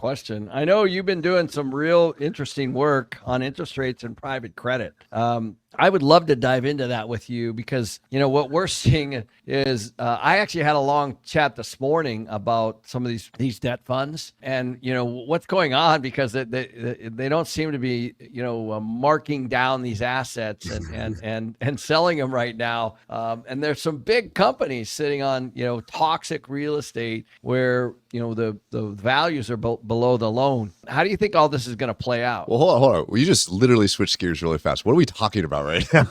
question. I know you've been doing some real interesting work on interest rates and private credit. I would love to dive into that with you because, what we're seeing is I actually had a long chat this morning about some of these debt funds and, what's going on because they don't seem to be, marking down these assets and selling them right now. And there's some big companies sitting on, toxic real estate where, the values are below the loan. How do you think all this is going to play out? Well, hold on. Well, you just literally switched gears really fast. What are we talking about right now?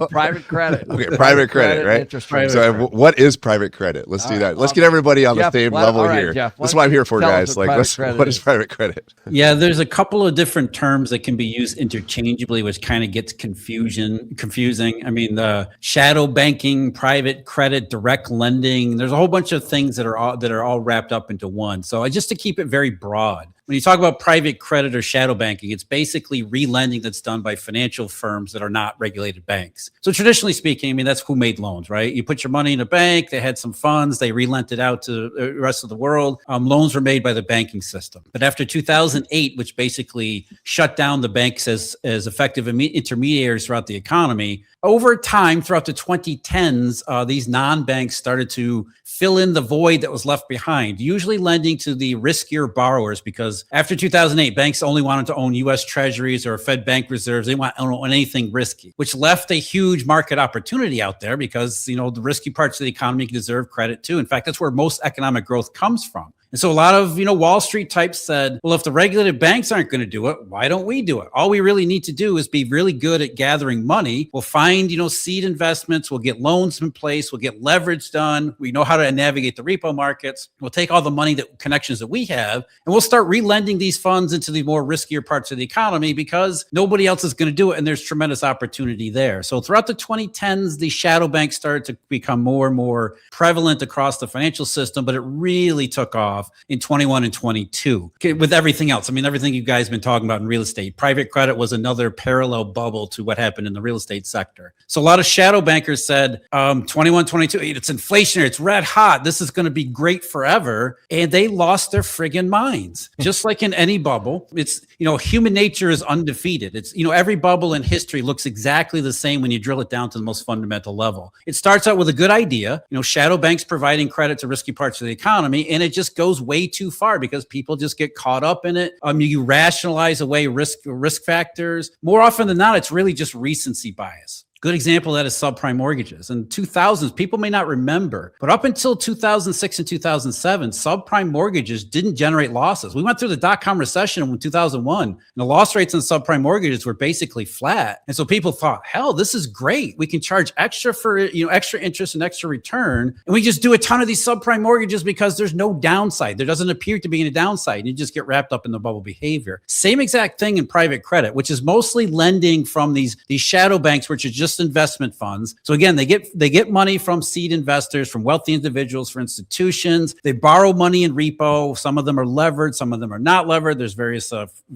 Private credit. Okay, private credit, right? Interest rate. So what is private credit? Let's do that. Let's get everybody on the same level here. Jeff, that's what I'm here for, guys. Like, what is private credit? Yeah, there's a couple of different terms that can be used interchangeably, which kind of gets confusing. I mean, the shadow banking, private credit, direct lending. There's a whole bunch of things that are all wrapped up into one. So just to keep it very broad, when you talk about private credit or shadow banking, it's basically re-lending that's done by financial firms that are not regulated banks. So traditionally speaking, I mean, that's who made loans, right? You put your money in a bank, they had some funds, they re-lent it out to the rest of the world. Loans were made by the banking system. But after 2008, which basically shut down the banks as effective intermediaries throughout the economy, over time, throughout the 2010s, these non-banks started to fill in the void that was left behind, usually lending to the riskier borrowers because after 2008, banks only wanted to own U.S. treasuries or Fed bank reserves. They didn't want to own anything risky, which left a huge market opportunity out there because, the risky parts of the economy deserve credit too. In fact, that's where most economic growth comes from. And so a lot of, Wall Street types said, well, if the regulated banks aren't going to do it, why don't we do it? All we really need to do is be really good at gathering money. We'll find, seed investments. We'll get loans in place. We'll get leverage done. We know how to navigate the repo markets. We'll take all the money connections that we have, and we'll start relending these funds into the more riskier parts of the economy because nobody else is going to do it. And there's tremendous opportunity there. So throughout the 2010s, the shadow banks started to become more and more prevalent across the financial system, but it really took off in 21 and 22 with everything else. I mean, everything you guys have been talking about in real estate. Private credit was another parallel bubble to what happened in the real estate sector. So a lot of shadow bankers said 21, 22, it's inflationary, it's red hot, this is going to be great forever. And they lost their friggin' minds. Just like in any bubble, it's, human nature is undefeated. It's, every bubble in history looks exactly the same when you drill it down to the most fundamental level. It starts out with a good idea, shadow banks providing credit to risky parts of the economy, and it just goes way too far because people just get caught up in it. You rationalize away risk factors. More often than not, it's really just recency bias. Good example of that is subprime mortgages. In 2000s, people may not remember, but up until 2006 and 2007, subprime mortgages didn't generate losses. We went through the dot-com recession in 2001, and the loss rates on subprime mortgages were basically flat. And so people thought, hell, this is great. We can charge extra for, extra interest and extra return. And we just do a ton of these subprime mortgages because there's no downside. There doesn't appear to be any downside. And you just get wrapped up in the bubble behavior. Same exact thing in private credit, which is mostly lending from these shadow banks, which are just investment funds. So again, they get money from seed investors, from wealthy individuals, for institutions. They borrow money in repo. Some of them are levered, some of them are not levered. There's various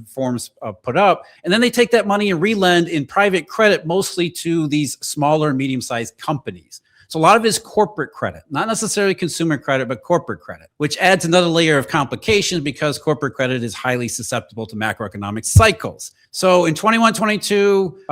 forms put up. And then they take that money and relend in private credit, mostly to these smaller and medium-sized companies. So a lot of it is corporate credit, not necessarily consumer credit, but corporate credit, which adds another layer of complication because corporate credit is highly susceptible to macroeconomic cycles. So in 21, 22,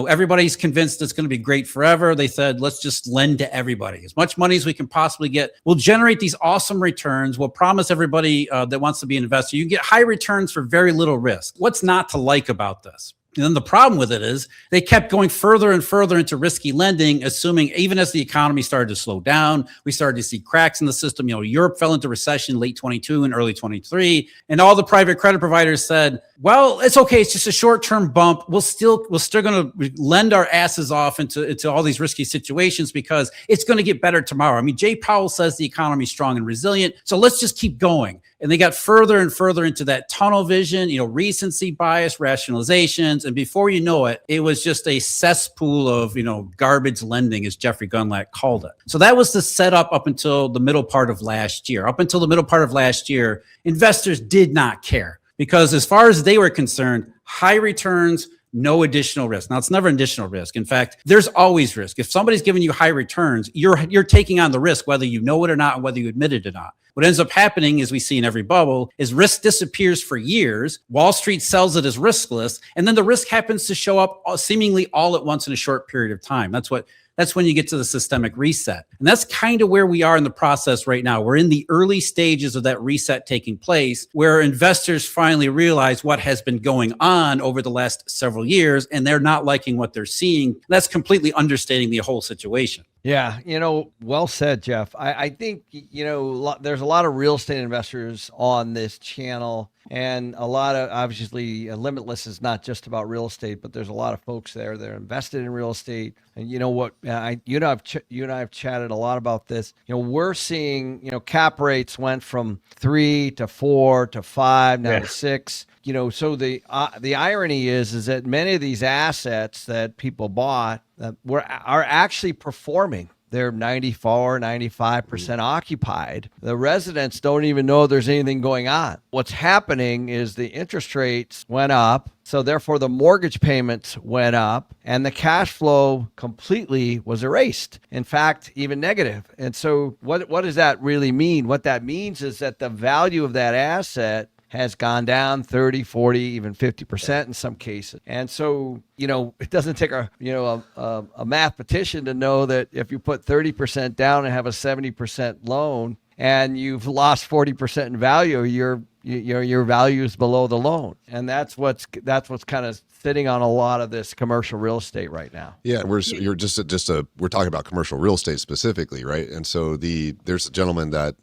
everybody's convinced it's going to be great forever. They said, let's just lend to everybody. As much money as we can possibly get. We'll generate these awesome returns. We'll promise everybody that wants to be an investor, you can get high returns for very little risk. What's not to like about this? And then the problem with it is they kept going further and further into risky lending, assuming even as the economy started to slow down, we started to see cracks in the system. Europe fell into recession late 22 and early 23. And all the private credit providers said, well, it's okay. It's just a short-term bump. We're still going to lend our asses off into all these risky situations because it's going to get better tomorrow. I mean, Jay Powell says the economy is strong and resilient. So let's just keep going. And they got further and further into that tunnel vision, recency bias, rationalizations. And before you know it, it was just a cesspool of, garbage lending, as Jeffrey Gundlach called it. So that was the setup up until the middle part of last year. Up until the middle part of last year, investors did not care because as far as they were concerned, high returns, no additional risk. Now, it's never additional risk. In fact, there's always risk. If somebody's giving you high returns, you're taking on the risk, whether you know it or not, and whether you admit it or not. What ends up happening, as we see in every bubble, is risk disappears for years. Wall Street sells it as riskless, and then the risk happens to show up seemingly all at once in a short period of time. That's when you get to the systemic reset. And that's kind of where we are in the process right now. We're in the early stages of that reset taking place, where investors finally realize what has been going on over the last several years, and they're not liking what they're seeing. That's completely understating the whole situation. Yeah, well said, Jeff. I think, there's a lot of real estate investors on this channel, and a lot of, obviously, Limitless is not just about real estate, but there's a lot of folks there that are invested in real estate. And you know what, you and I have chatted a lot about this. We're seeing, cap rates went from 3 to 4 to 5, now to 6. So the irony is that many of these assets that people bought are actually performing. They're 94, 95% occupied. The residents don't even know there's anything going on. What's happening is the interest rates went up, so therefore the mortgage payments went up, and the cash flow completely was erased. In fact, even negative. And so what does that really mean? What that means is that the value of that asset has gone down 30, 40, even 50% in some cases. And so, it doesn't take a mathematician to know that if you put 30% down and have a 70% loan and you've lost 40% in value, your value is below the loan. And that's what's kind of sitting on a lot of this commercial real estate right now. Yeah, we're talking about commercial real estate specifically, right? And so there's a gentleman that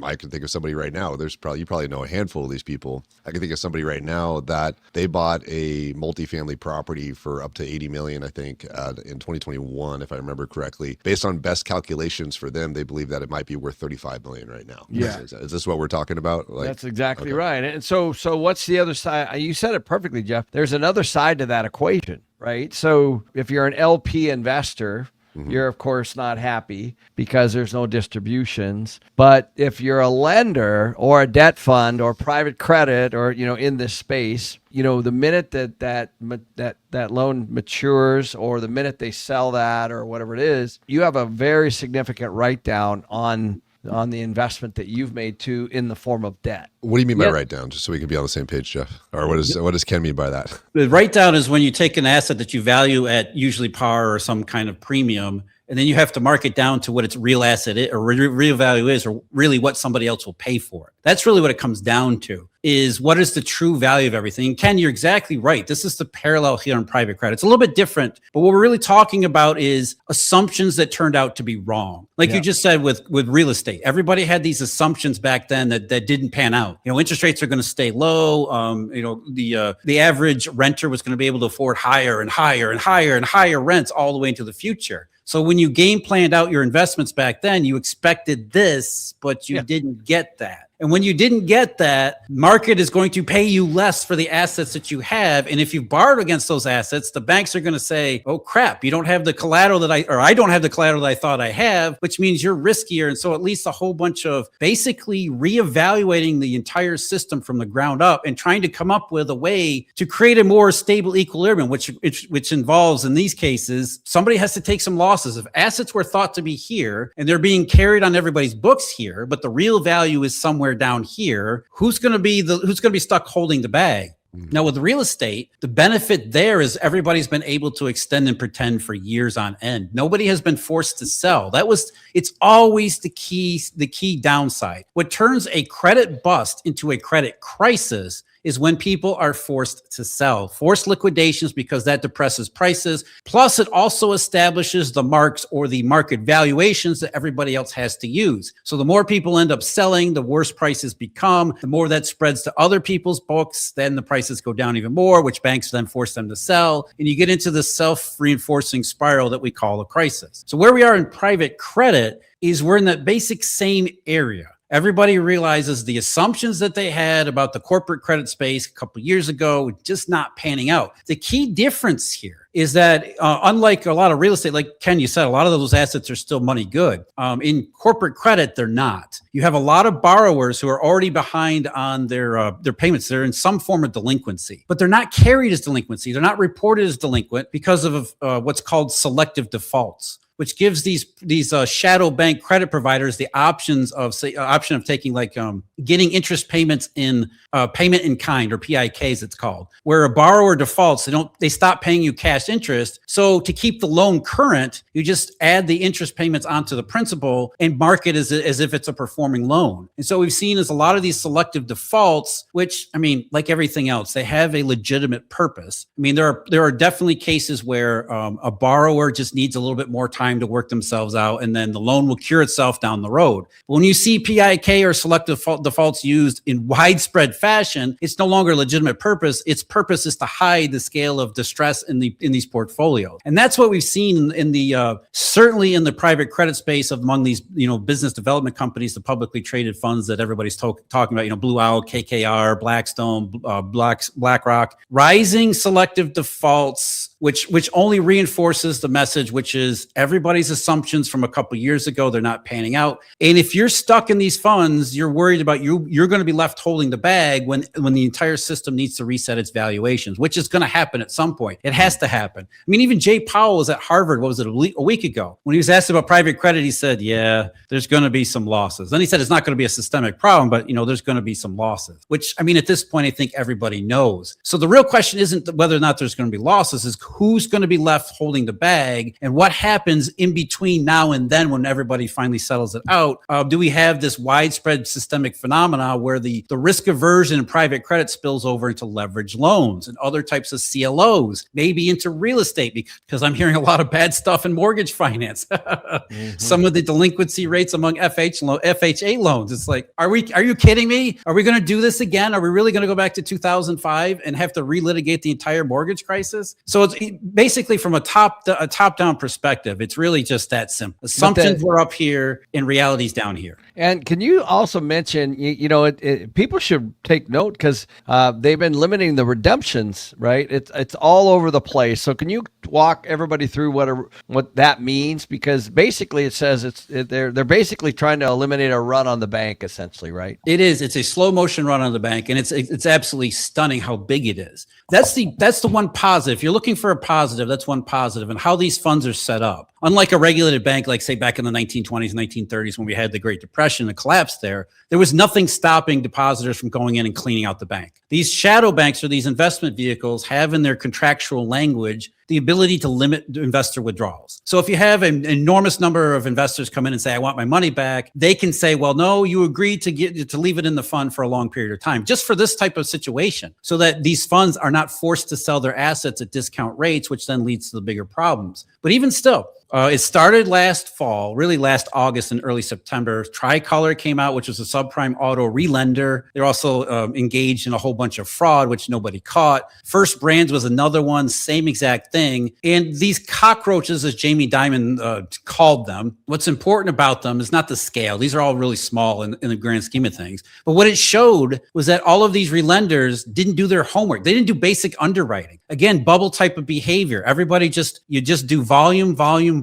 I can think of somebody right now. You probably know a handful of these people. I can think of somebody right now that they bought a multifamily property for up to $80 million, I think, in 2021, if I remember correctly. Based on best calculations for them, they believe that it might be worth $35 million right now. Yeah, is this what we're talking about? That's exactly right. And so what's the other side? You said it perfectly, Jeff. There's another side to that equation, right? So if you're an LP investor, you're of course not happy because there's no distributions. But if you're a lender or a debt fund or private credit or in this space, the minute that loan matures or the minute they sell that or whatever it is, you have a very significant write down on the investment that you've made in the form of debt. What do you mean by write down? Just so we can be on the same page, Jeff. Or what does Ken mean by that? The write down is when you take an asset that you value at usually par or some kind of premium, and then you have to mark it down to what its real asset is, or real value is, or really what somebody else will pay for it. That's really what it comes down to, is what is the true value of everything. And Ken, you're exactly right. This is the parallel here in private credit. It's a little bit different, but what we're really talking about is assumptions that turned out to be wrong. Like you just said with real estate, everybody had these assumptions back then that didn't pan out. Interest rates are going to stay low. The average renter was going to be able to afford higher and higher and higher and higher rents all the way into the future. So when you game planned out your investments back then, you expected this, but you didn't get that. And when you didn't get that, market is going to pay you less for the assets that you have. And if you borrowed against those assets, the banks are going to say, oh crap, you don't have the collateral I don't have the collateral that I thought I have, which means you're riskier. And so at least a whole bunch of basically reevaluating the entire system from the ground up and trying to come up with a way to create a more stable equilibrium, which involves, in these cases, somebody has to take some losses. If assets were thought to be here and they're being carried on everybody's books here, but the real value is somewhere down here, who's going to be stuck holding the bag? Now with real estate, the benefit there is everybody's been able to extend and pretend for years on end. Nobody has been forced to sell. It's always the key downside. What turns a credit bust into a credit crisis is when people are forced to sell, forced liquidations, because that depresses prices. Plus, it also establishes the marks or the market valuations that everybody else has to use. So the more people end up selling, the worse prices become. The more that spreads to other people's books, then the prices go down even more, which banks then force them to sell. And you get into the self-reinforcing spiral that we call a crisis. So where we are in private credit is we're in that basic same area. Everybody realizes the assumptions that they had about the corporate credit space a couple of years ago just not panning out. The key difference here is that unlike a lot of real estate, like Ken, you said, a lot of those assets are still money good. In corporate credit, they're not. You have a lot of borrowers who are already behind on their payments. They're in some form of delinquency, but they're not carried as delinquency. They're not reported as delinquent because of what's called selective defaults. which gives these shadow bank credit providers the option of taking getting interest payments in payment in kind, or PIKs it's called, where a borrower defaults, they stop paying you cash interest. So to keep the loan current, you just add the interest payments onto the principal and mark it as if it's a performing loan. And so we've seen is a lot of these selective defaults, which, I mean, like everything else, they have a legitimate purpose. I mean, there are definitely cases where a borrower just needs a little bit more time to work themselves out, and then the loan will cure itself down the road. But when you see PIK or selective defaults used in widespread fashion, it's no longer a legitimate purpose. Its purpose is to hide the scale of distress in these portfolios. And that's what we've seen in the certainly in the private credit space among these business development companies, the publicly traded funds that everybody's talking about, Blue Owl, KKR, Blackstone, BlackRock. Rising selective defaults, which only reinforces the message, which is everybody's assumptions from a couple of years ago, they're not panning out. And if you're stuck in these funds, you're worried about you're going to be left holding the bag when the entire system needs to reset its valuations, which is going to happen at some point. It has to happen. I mean, even Jay Powell was at Harvard, what was it, a week ago? When he was asked about private credit, he said, yeah, there's going to be some losses. Then he said it's not going to be a systemic problem, but there's going to be some losses, which, I mean, at this point, I think everybody knows. So the real question isn't whether or not there's going to be losses, is who's going to be left holding the bag, and what happens in between now and then when everybody finally settles it out. Do we have this widespread systemic phenomena where the risk aversion in private credit spills over into leverage loans and other types of CLOs, maybe into real estate, because I'm hearing a lot of bad stuff in mortgage finance. Some of the delinquency rates among FHA loans. It's like, are you kidding me? Are we going to do this again? Are we really going to go back to 2005 and have to relitigate the entire mortgage crisis? So it's basically from a top-down perspective, it's really just that simple. Assumptions were up here and reality's down here. And can you also mention, people should take note because they've been limiting the redemptions, right? It's all over the place. So can you walk everybody through what that means? Because basically it says they're basically trying to eliminate a run on the bank, essentially, right? It is. It's a slow motion run on the bank, and it's absolutely stunning how big it is. That's the one positive. If you're looking for a positive, that's one positive, and how these funds are set up. Unlike a regulated bank, like say back in the 1920s, 1930s, when we had the Great Depression, the collapse there was nothing stopping depositors from going in and cleaning out the bank. These shadow banks or these investment vehicles have in their contractual language the ability to limit investor withdrawals. So if you have an enormous number of investors come in and say, I want my money back, they can say, well, no, you agreed to leave it in the fund for a long period of time, just for this type of situation, so that these funds are not forced to sell their assets at discount rates, which then leads to the bigger problems. But even still, it started last fall, really last August and early September. Tricolor came out, which was a subprime auto relender. They're also engaged in a whole bunch of fraud, which nobody caught. First Brands was another one, same exact thing. And these cockroaches, as Jamie Dimon called them, what's important about them is not the scale. These are all really small in the grand scheme of things. But what it showed was that all of these relenders didn't do their homework. They didn't do basic underwriting. Again, bubble type of behavior. Everybody you just do volume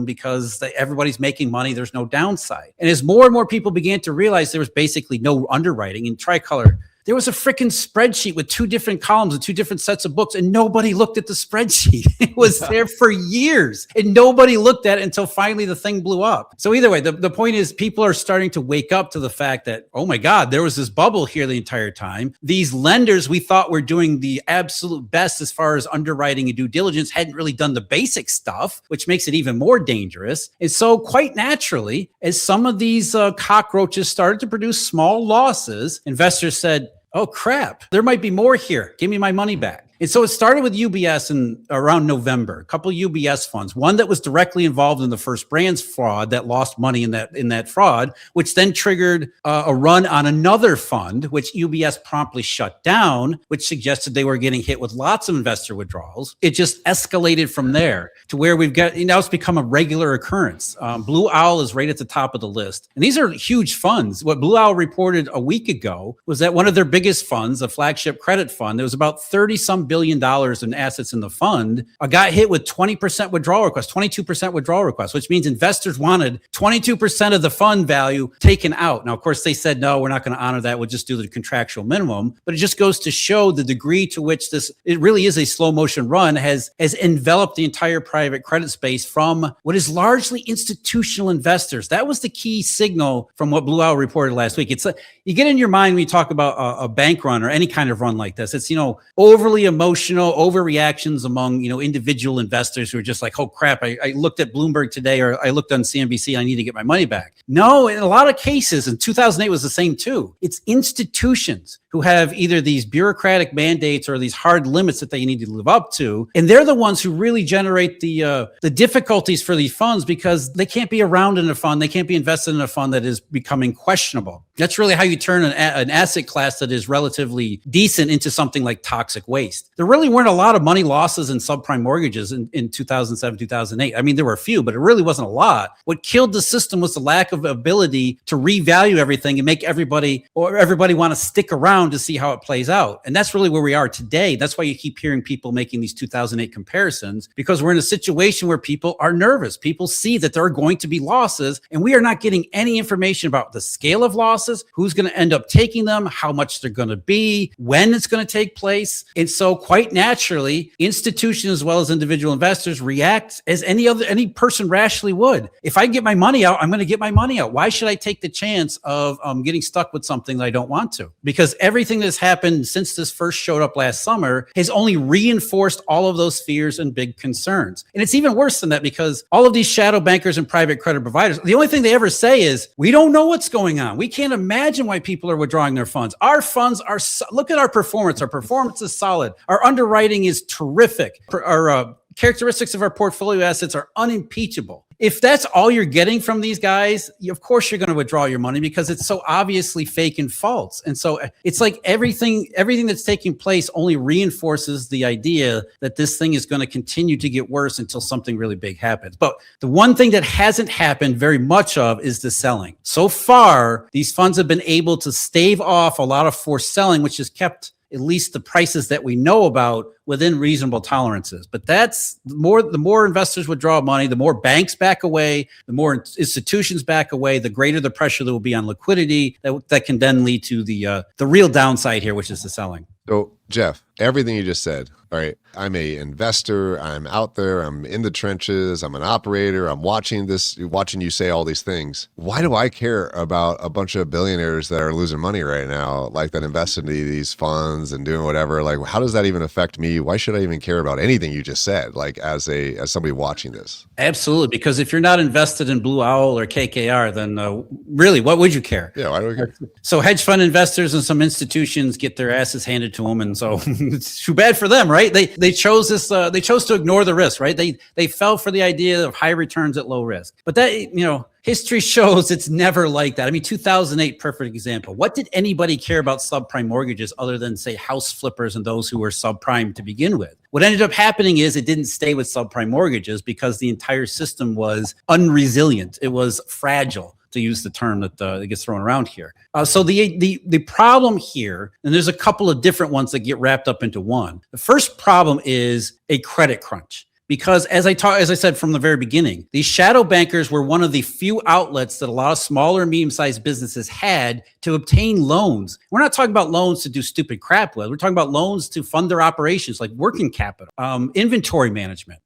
because everybody's making money. There's no downside. And as more and more people began to realize there was basically no underwriting in Tricolor, there was a freaking spreadsheet with two different columns and two different sets of books, and nobody looked at the spreadsheet. It was there for years, and nobody looked at it until finally the thing blew up. So either way, the point is people are starting to wake up to the fact that, oh my God, there was this bubble here the entire time. These lenders we thought were doing the absolute best as far as underwriting and due diligence hadn't really done the basic stuff, which makes it even more dangerous. And so quite naturally, as some of these cockroaches started to produce small losses, investors said, oh crap, there might be more here. Give me my money back. And so it started with UBS in around November, a couple of UBS funds, one that was directly involved in the First Brands fraud that lost money in that fraud, which then triggered a run on another fund, which UBS promptly shut down, which suggested they were getting hit with lots of investor withdrawals. It just escalated from there to where now it's become a regular occurrence. Blue Owl is right at the top of the list. And these are huge funds. What Blue Owl reported a week ago was that one of their biggest funds, a flagship credit fund, there was about 30 some billion in assets in the fund, got hit with 20% withdrawal requests, 22% withdrawal requests, which means investors wanted 22% of the fund value taken out. Now, of course, they said, no, we're not going to honor that. We'll just do the contractual minimum. But it just goes to show the degree to which it really is a slow motion run has enveloped the entire private credit space from what is largely institutional investors. That was the key signal from what Blue Owl reported last week. It's you get in your mind when you talk about a bank run or any kind of run like this. It's, overly emotional, overreactions among, individual investors who are just like, oh crap, I looked at Bloomberg today, or I looked on CNBC, I need to get my money back. No, in a lot of cases, and 2008 was the same too. It's institutions who have either these bureaucratic mandates or these hard limits that they need to live up to. And they're the ones who really generate the difficulties for these funds, because they can't be around in a fund. They can't be invested in a fund that is becoming questionable. That's really how you turn an asset class that is relatively decent into something like toxic waste. There really weren't a lot of money losses in subprime mortgages in 2007, 2008. I mean, there were a few, but it really wasn't a lot. What killed the system was the lack of ability to revalue everything and make everybody want to stick around to see how it plays out. And that's really where we are today. That's why you keep hearing people making these 2008 comparisons, because we're in a situation where people are nervous. People see that there are going to be losses, and we are not getting any information about the scale of losses, who's going to end up taking them, how much they're going to be, when it's going to take place. And so quite naturally, institutions as well as individual investors react as any person rationally would. If I get my money out, I'm going to get my money out. Why should I take the chance of getting stuck with something that I don't want to? Because everything that's happened since this first showed up last summer has only reinforced all of those fears and big concerns. And it's even worse than that, because all of these shadow bankers and private credit providers, the only thing they ever say is, we don't know what's going on. We can't imagine why people are withdrawing their funds. Our funds are, look at our performance. Our performance is solid. Our underwriting is terrific. Our characteristics of our portfolio assets are unimpeachable. If that's all you're getting from these guys, of course you're going to withdraw your money, because it's so obviously fake and false. And so it's like everything that's taking place only reinforces the idea that this thing is going to continue to get worse until something really big happens. But the one thing that hasn't happened very much of is the selling. So far, these funds have been able to stave off a lot of forced selling, which has kept at least the prices that we know about within reasonable tolerances. But that's the more investors withdraw money, the more banks back away, the more institutions back away, the greater the pressure there will be on liquidity that can then lead to the real downside here, which is the selling. So, Jeff, everything you just said, all right, I'm a investor, I'm out there, I'm in the trenches, I'm an operator, I'm watching you say all these things. Why do I care about a bunch of billionaires that are losing money right now, like that invest into these funds and doing whatever? Like, how does that even affect me? Why should I even care about anything you just said, like as somebody watching this? Absolutely, because if you're not invested in Blue Owl or KKR, then really, what would you care? Yeah, why do we care? So hedge fund investors and some institutions get their asses handed to them, and so it's too bad for them, right? They chose this. They chose to ignore the risk, right? They fell for the idea of high returns at low risk. But that, history shows it's never like that. I mean, 2008, perfect example. What did anybody care about subprime mortgages other than, say, house flippers and those who were subprime to begin with? What ended up happening is it didn't stay with subprime mortgages because the entire system was unresilient. It was fragile, to use the term that gets thrown around here. So the problem here, and there's a couple of different ones that get wrapped up into one. The first problem is a credit crunch. Because as I said from the very beginning, these shadow bankers were one of the few outlets that a lot of smaller and medium-sized businesses had to obtain loans. We're not talking about loans to do stupid crap with. We're talking about loans to fund their operations, like working capital, inventory management,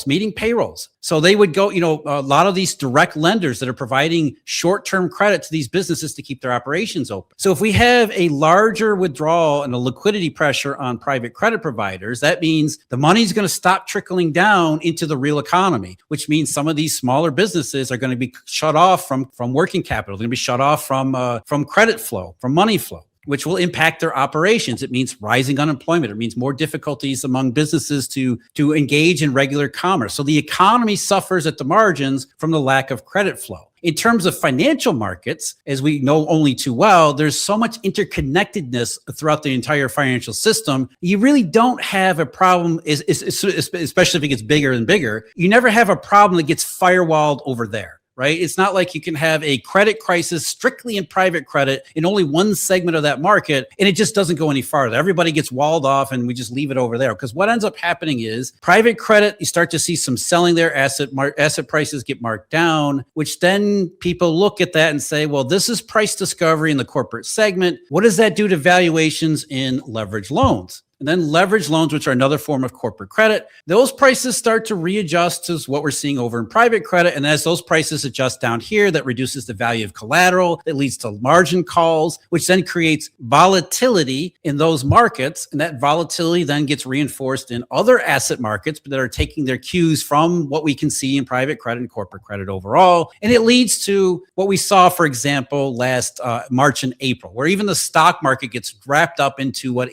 meeting payrolls. So they would go, a lot of these direct lenders that are providing short-term credit to these businesses to keep their operations open. So if we have a larger withdrawal and a liquidity pressure on private credit providers, that means the money's going to stop trickling down into the real economy, which means some of these smaller businesses are going to be shut off from working capital. They're going to be shut off from credit flow, from money flow, which will impact their operations. It means rising unemployment. It means more difficulties among businesses to engage in regular commerce. So the economy suffers at the margins from the lack of credit flow. In terms of financial markets, as we know only too well, there's so much interconnectedness throughout the entire financial system. You really don't have a problem, especially if it gets bigger and bigger. You never have a problem that gets firewalled over there. right? It's not like you can have a credit crisis strictly in private credit in only one segment of that market, and it just doesn't go any farther. Everybody gets walled off and we just leave it over there. Because what ends up happening is private credit, you start to see some selling there, asset prices get marked down, which then people look at that and say, well, this is price discovery in the corporate segment. What does that do to valuations in leverage loans? And then leverage loans, which are another form of corporate credit, those prices start to readjust to what we're seeing over in private credit. And as those prices adjust down here, that reduces the value of collateral, that leads to margin calls, which then creates volatility in those markets. And that volatility then gets reinforced in other asset markets that are taking their cues from what we can see in private credit and corporate credit overall. And it leads to what we saw, for example, last March and April, where even the stock market gets wrapped up into what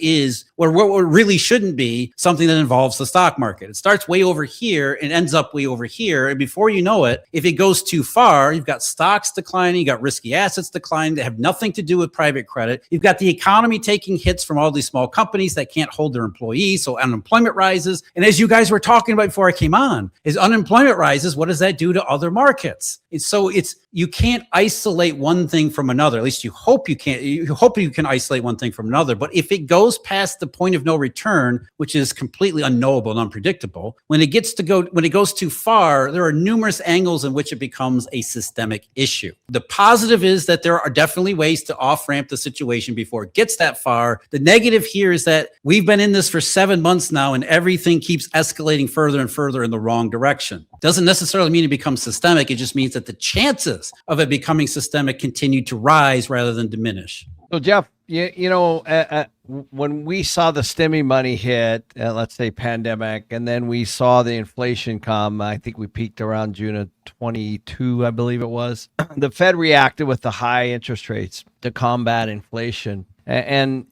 really shouldn't be something that involves the stock market. It starts way over here and ends up way over here. And before you know it, if it goes too far, you've got stocks declining, you got risky assets declining that have nothing to do with private credit. You've got the economy taking hits from all these small companies that can't hold their employees. So unemployment rises. And as you guys were talking about before I came on, as unemployment rises, what does that do to other markets? You can't isolate one thing from another. At least you hope you can't. You hope you can isolate one thing from another. But if it goes past the point of no return, which is completely unknowable and unpredictable, when it goes too far, there are numerous angles in which it becomes a systemic issue. The positive is that there are definitely ways to off-ramp the situation before it gets that far. The negative here is that we've been in this for 7 months now, and everything keeps escalating further and further in the wrong direction. Doesn't necessarily mean it becomes systemic. It just means that the chances of it becoming systemic continue to rise rather than diminish. So Jeff, when we saw the stimmy money hit, let's say pandemic, and then we saw the inflation come, I think we peaked around June of 22, I believe it was. The Fed reacted with the high interest rates to combat inflation. And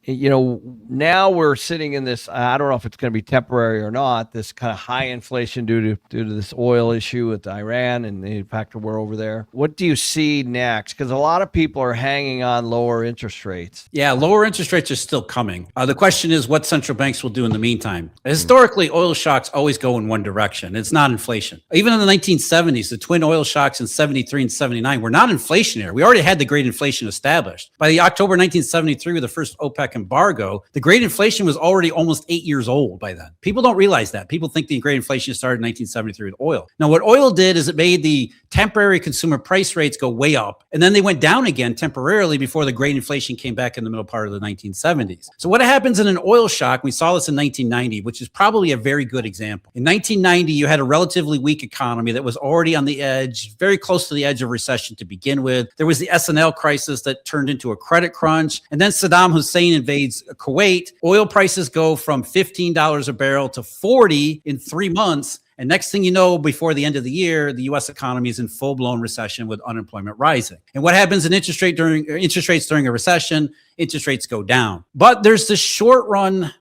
now we're sitting in this, I don't know if it's going to be temporary or not, this kind of high inflation due to this oil issue with Iran and the fact that we're over there. What do you see next? Because a lot of people are hanging on lower interest rates. Yeah, lower interest rates are still coming. The question is what central banks will do in the meantime. Historically, oil shocks always go in one direction. It's not inflation. Even in the 1970s, the twin oil shocks in 73 and 79 were not inflationary. We already had the great inflation established. By the October 1973, the first OPEC embargo, the great inflation was already almost 8 years old by then. People don't realize that. People think the great inflation started in 1973 with oil. Now, what oil did is it made the temporary consumer price rates go way up, and then they went down again temporarily before the great inflation came back in the middle part of the 1970s. So what happens in an oil shock, we saw this in 1990, which is probably a very good example. In 1990, you had a relatively weak economy that was already on the edge, very close to the edge of recession to begin with. There was the S&L crisis that turned into a credit crunch, and then Saddam Hussein invades Kuwait. Oil prices go from $15 a barrel to $40 in 3 months. And next thing you know, before the end of the year, the U.S. economy is in full-blown recession with unemployment rising. And what happens in interest rates during a recession? Interest rates go down. But there's this short run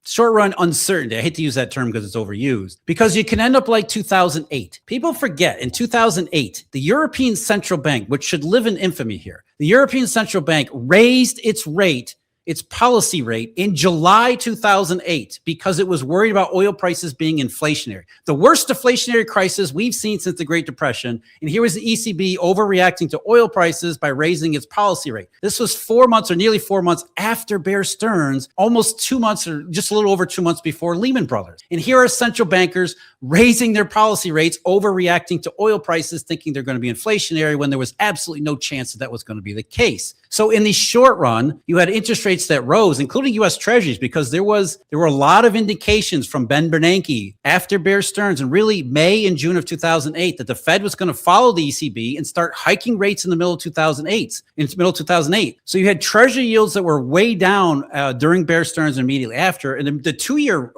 uncertainty. I hate to use that term because it's overused, because you can end up like 2008. People forget in 2008, the European Central Bank, which should live in infamy here, the European Central Bank raised its policy rate in July 2008 because it was worried about oil prices being inflationary. The worst deflationary crisis we've seen since the Great Depression. And here was the ECB overreacting to oil prices by raising its policy rate. This was 4 months or nearly 4 months after Bear Stearns, almost 2 months or just a little over 2 months before Lehman Brothers. And here are central bankers raising their policy rates, overreacting to oil prices, thinking they're going to be inflationary when there was absolutely no chance that was going to be the case. So in the short run, you had interest rates that rose, including U.S. Treasuries, because there were a lot of indications from Ben Bernanke after Bear Stearns and really May and June of 2008 that the Fed was going to follow the ECB and start hiking rates in the middle of 2008. So you had Treasury yields that were way down during Bear Stearns and immediately after, and the 2-year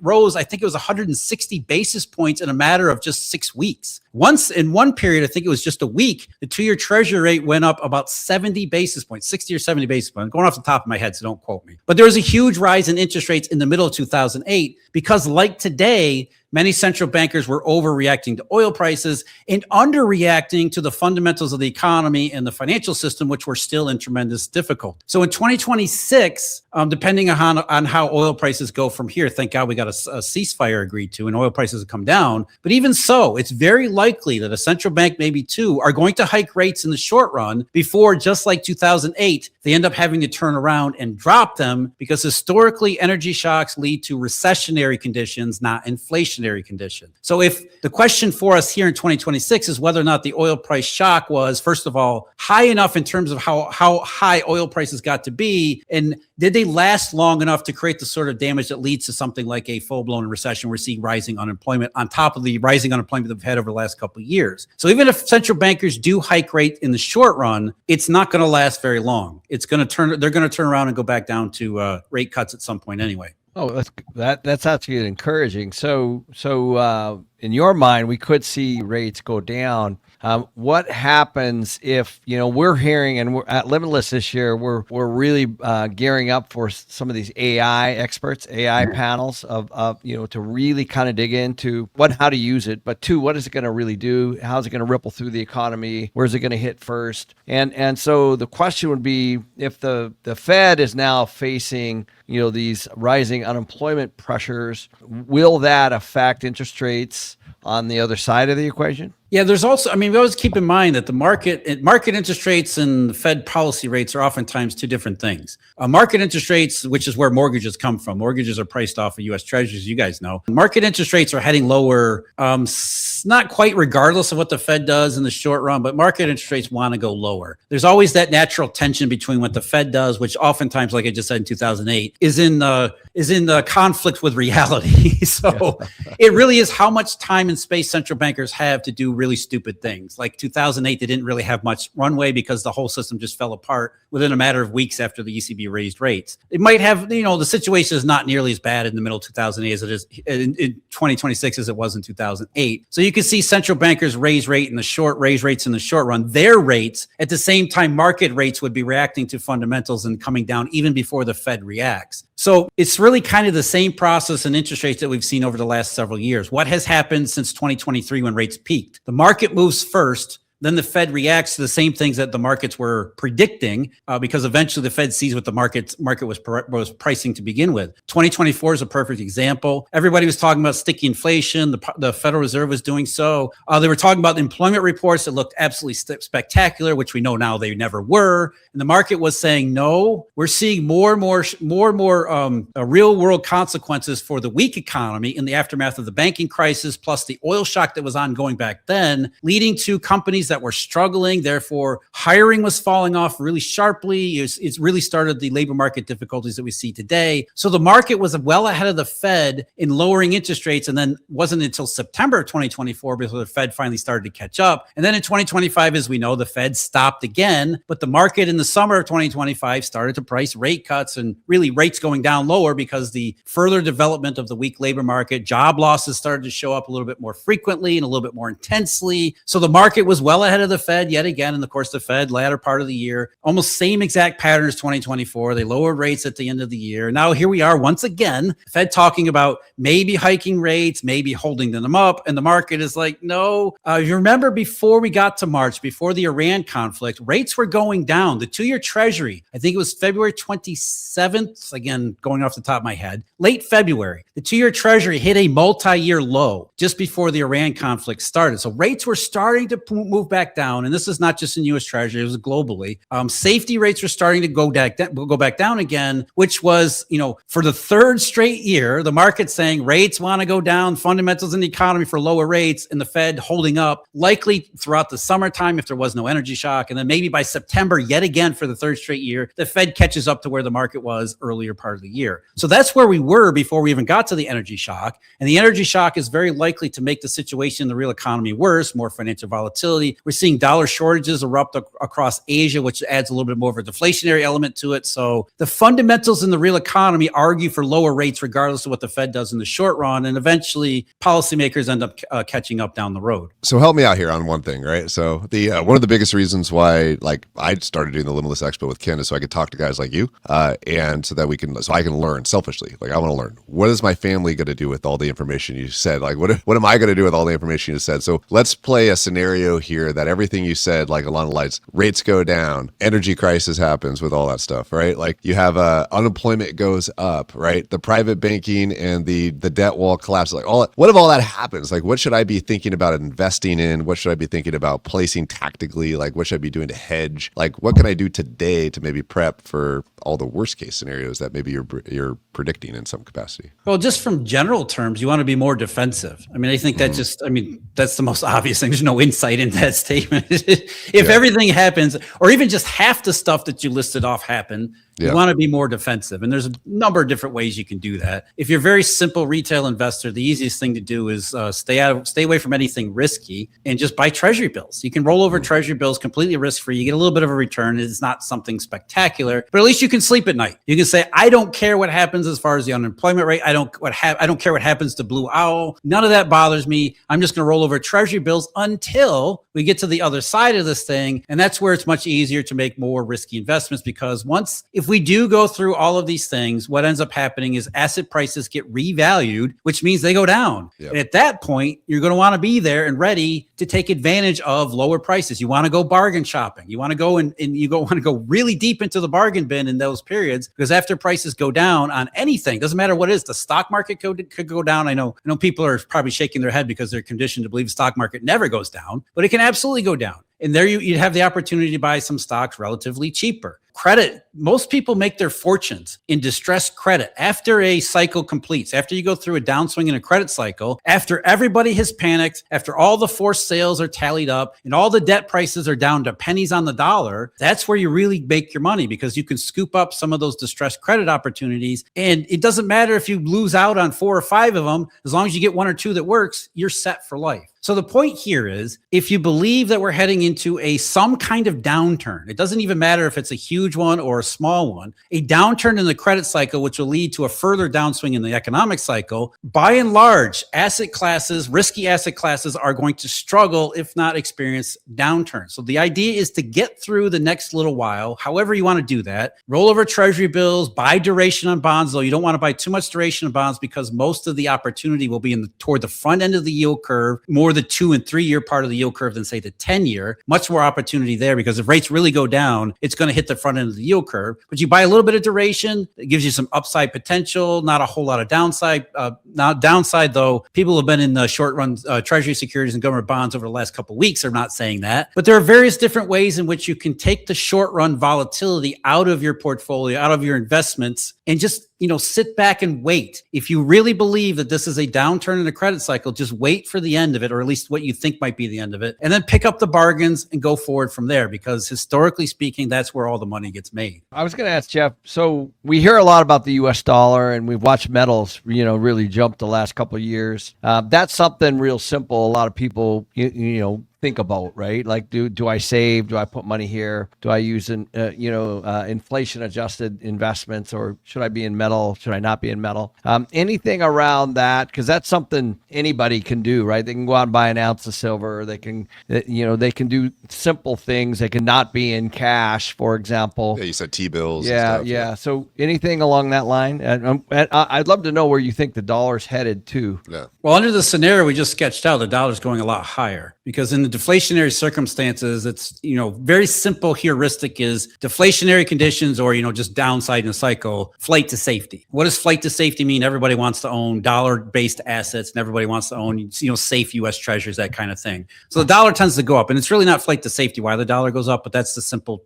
rose. I think it was 160 basis points in a matter of just 6 weeks. Once in one period, I think it was just a week, the 2-year Treasury rate went up about 70 basis points, 60 or 70 basis points. I'm going off the top of my head, so don't quote me. But there was a huge rise in interest rates in the middle of 2008 because, like today, many central bankers were overreacting to oil prices and underreacting to the fundamentals of the economy and the financial system, which were still in tremendous difficulty. So in 2026, depending on how oil prices go from here, thank God we got a ceasefire agreed to and oil prices have come down. But even so, it's very likely that a central bank, maybe two, are going to hike rates in the short run before, just like 2008, they end up having to turn around and drop them, because historically energy shocks lead to recessionary conditions, not inflationary conditions. So if the question for us here in 2026 is whether or not the oil price shock was, first of all, high enough in terms of how high oil prices got to be, and did they last long enough to create the sort of damage that leads to something like a full-blown recession? We're seeing rising unemployment on top of the rising unemployment that we've had over the last couple of years. So even if central bankers do hike rate in the short run, it's not going to last very long. They're going to turn around and go back down to rate cuts at some point anyway. Oh, that's actually encouraging. So in your mind, we could see rates go down. What happens if, we're hearing, and we're at Limitless this year, we're really gearing up for some of these AI experts, AI panels of to really kind of dig into how to use it, but two, what is it going to really do? How's it going to ripple through the economy? Where's it going to hit first? And so the question would be, if the Fed is now facing these rising unemployment pressures, will that affect interest rates on the other side of the equation? Yeah, there's also, we always keep in mind that the market interest rates and the Fed policy rates are oftentimes two different things. Market interest rates, which is where mortgages come from. Mortgages are priced off of U.S. Treasuries, you guys know. Market interest rates are heading lower, not quite regardless of what the Fed does in the short run, but market interest rates want to go lower. There's always that natural tension between what the Fed does, which oftentimes, like I just said in 2008, is in the conflict with reality. So it really is how much time and space central bankers have to do really stupid things. Like 2008, they didn't really have much runway because the whole system just fell apart within a matter of weeks after the ECB raised rates. It might have, the situation is not nearly as bad in the middle of 2008 as it is in 2026 as it was in 2008. So you can see central bankers raise rates in the short run, their rates at the same time market rates would be reacting to fundamentals and coming down even before the Fed reacts. So it's really kind of the same process in interest rates that we've seen over the last several years. What has happened since 2023 when rates peaked? The market moves first. Then the Fed reacts to the same things that the markets were predicting, because eventually the Fed sees what the market was pricing to begin with. 2024 is a perfect example. Everybody was talking about sticky inflation. The Federal Reserve was doing so. They were talking about employment reports that looked absolutely spectacular, which we know now they never were. And the market was saying, no, we're seeing more and more real world consequences for the weak economy in the aftermath of the banking crisis, plus the oil shock that was ongoing back then, leading to companies that were struggling. Therefore, hiring was falling off really sharply. It's really started the labor market difficulties that we see today. So the market was well ahead of the Fed in lowering interest rates, and then wasn't until September of 2024 before the Fed finally started to catch up. And then in 2025, as we know, the Fed stopped again, but the market in the summer of 2025 started to price rate cuts and really rates going down lower because the further development of the weak labor market, job losses started to show up a little bit more frequently and a little bit more intensely. So the market was well ahead of the Fed yet again. And of course, the Fed latter part of the year, almost same exact pattern as 2024. They lowered rates at the end of the year. Now here we are once again, Fed talking about maybe hiking rates, maybe holding them up. And the market is like, no. You remember before we got to March, before the Iran conflict, rates were going down. The 2-year Treasury, I think it was February 27th, again, going off the top of my head, late February, the 2-year Treasury hit a multi-year low just before the Iran conflict started. So rates were starting to move back down. And this is not just in U.S. Treasury, it was globally. Safety rates were starting to go back down again, which was, for the third straight year, the market saying rates want to go down, fundamentals in the economy for lower rates, and the Fed holding up, likely throughout the summertime if there was no energy shock. And then maybe by September, yet again for the third straight year, the Fed catches up to where the market was earlier part of the year. So that's where we were before we even got to the energy shock. And the energy shock is very likely to make the situation in the real economy worse, more financial volatility, We're seeing dollar shortages erupt across Asia, which adds a little bit more of a deflationary element to it. So the fundamentals in the real economy argue for lower rates regardless of what the Fed does in the short run. And eventually policymakers end up catching up down the road. So help me out here on one thing, right? So the one of the biggest reasons why like I started doing the Limitless Expo with Ken is so I could talk to guys like you, and so that I can learn selfishly. Like I want to learn, what is my family going to do with all the information you said? Like what am I going to do with all the information you said? So let's play a scenario here that everything you said, like along the lines, rates go down, energy crisis happens with all that stuff, right? Like you have unemployment goes up, right? The private banking and the debt wall collapses. Like what if all that happens? Like what should I be thinking about investing in? What should I be thinking about placing tactically? Like what should I be doing to hedge? Like what can I do today to maybe prep for all the worst case scenarios that maybe you're predicting in some capacity? Well, just from general terms, you want to be more defensive. I mean, I think that that's the most obvious thing. There's no insight in that statement. If everything happens, or even just half the stuff that you listed off happen, you want to be more defensive. And there's a number of different ways you can do that. If you're a very simple retail investor, the easiest thing to do is stay away from anything risky and just buy treasury bills. You can roll over treasury bills completely risk-free. You get a little bit of a return. It's not something spectacular, but at least you can sleep at night. You can say, I don't care what happens as far as the unemployment rate. I don't care what happens to Blue Owl. None of that bothers me. I'm just going to roll over treasury bills until we get to the other side of this thing. And that's where it's much easier to make more risky investments, because if we do go through all of these things, what ends up happening is asset prices get revalued, which means they go down. Yep. And at that point, you're going to want to be there and ready to take advantage of lower prices. You want to go bargain shopping. You want to go want to go really deep into the bargain bin in those periods, because after prices go down on anything, doesn't matter what it is, the stock market could go down. I know people are probably shaking their head because they're conditioned to believe the stock market never goes down, but it can absolutely go down. And there you'd have the opportunity to buy some stocks relatively cheaper. Credit, most people make their fortunes in distressed credit after a cycle completes. After you go through a downswing in a credit cycle, after everybody has panicked, after all the forced sales are tallied up and all the debt prices are down to pennies on the dollar, that's where you really make your money, because you can scoop up some of those distressed credit opportunities. And it doesn't matter if you lose out on 4 or 5 of them, as long as you get 1 or 2 that works, you're set for life. So the point here is, if you believe that we're heading into some kind of downturn, it doesn't even matter if it's a huge one or a small one, a downturn in the credit cycle, which will lead to a further downswing in the economic cycle, by and large, risky asset classes are going to struggle, if not experience downturns. So the idea is to get through the next little while, however you want to do that. Roll over treasury bills, buy duration on bonds, though you don't want to buy too much duration on bonds, because most of the opportunity will be toward the front end of the yield curve, more the 2 and 3 year part of the yield curve than say the 10-year. Much more opportunity there, because if rates really go down, it's going to hit the front end of the yield curve. But you buy a little bit of duration, it gives you some upside potential, not a whole lot of downside. Not downside though. People have been in the short run treasury securities and government bonds over the last couple of weeks are not saying that. But there are various different ways in which you can take the short run volatility out of your portfolio, out of your investments, and just sit back and wait. If you really believe that this is a downturn in the credit cycle, just wait for the end of it, or at least what you think might be the end of it, and then pick up the bargains and go forward from there, because historically speaking, that's where all the money gets made. I was going to ask Jeff, so we hear a lot about the US dollar, and we've watched metals, really jump the last couple of years. That's something real simple. A lot of people, think about, right? Like, do I save? Do I put money here? Do I use inflation adjusted investments, or should I be in metal? Should I not be in metal? Anything around that, because that's something anybody can do, right? They can go out and buy an ounce of silver. They can, they can do simple things. They can not be in cash, for example. Yeah, you said T-bills. Yeah. So anything along that line? And I'd love to know where you think the dollar's headed to. Yeah. Well, under the scenario we just sketched out, the dollar's going a lot higher, because in the deflationary circumstances, it's, very simple heuristic is deflationary conditions, or, just downside in a cycle, flight to safety. What does flight to safety mean? Everybody wants to own dollar-based assets, and everybody wants to own, safe U.S. treasuries, that kind of thing. So the dollar tends to go up, and it's really not flight to safety why the dollar goes up, but that's the simple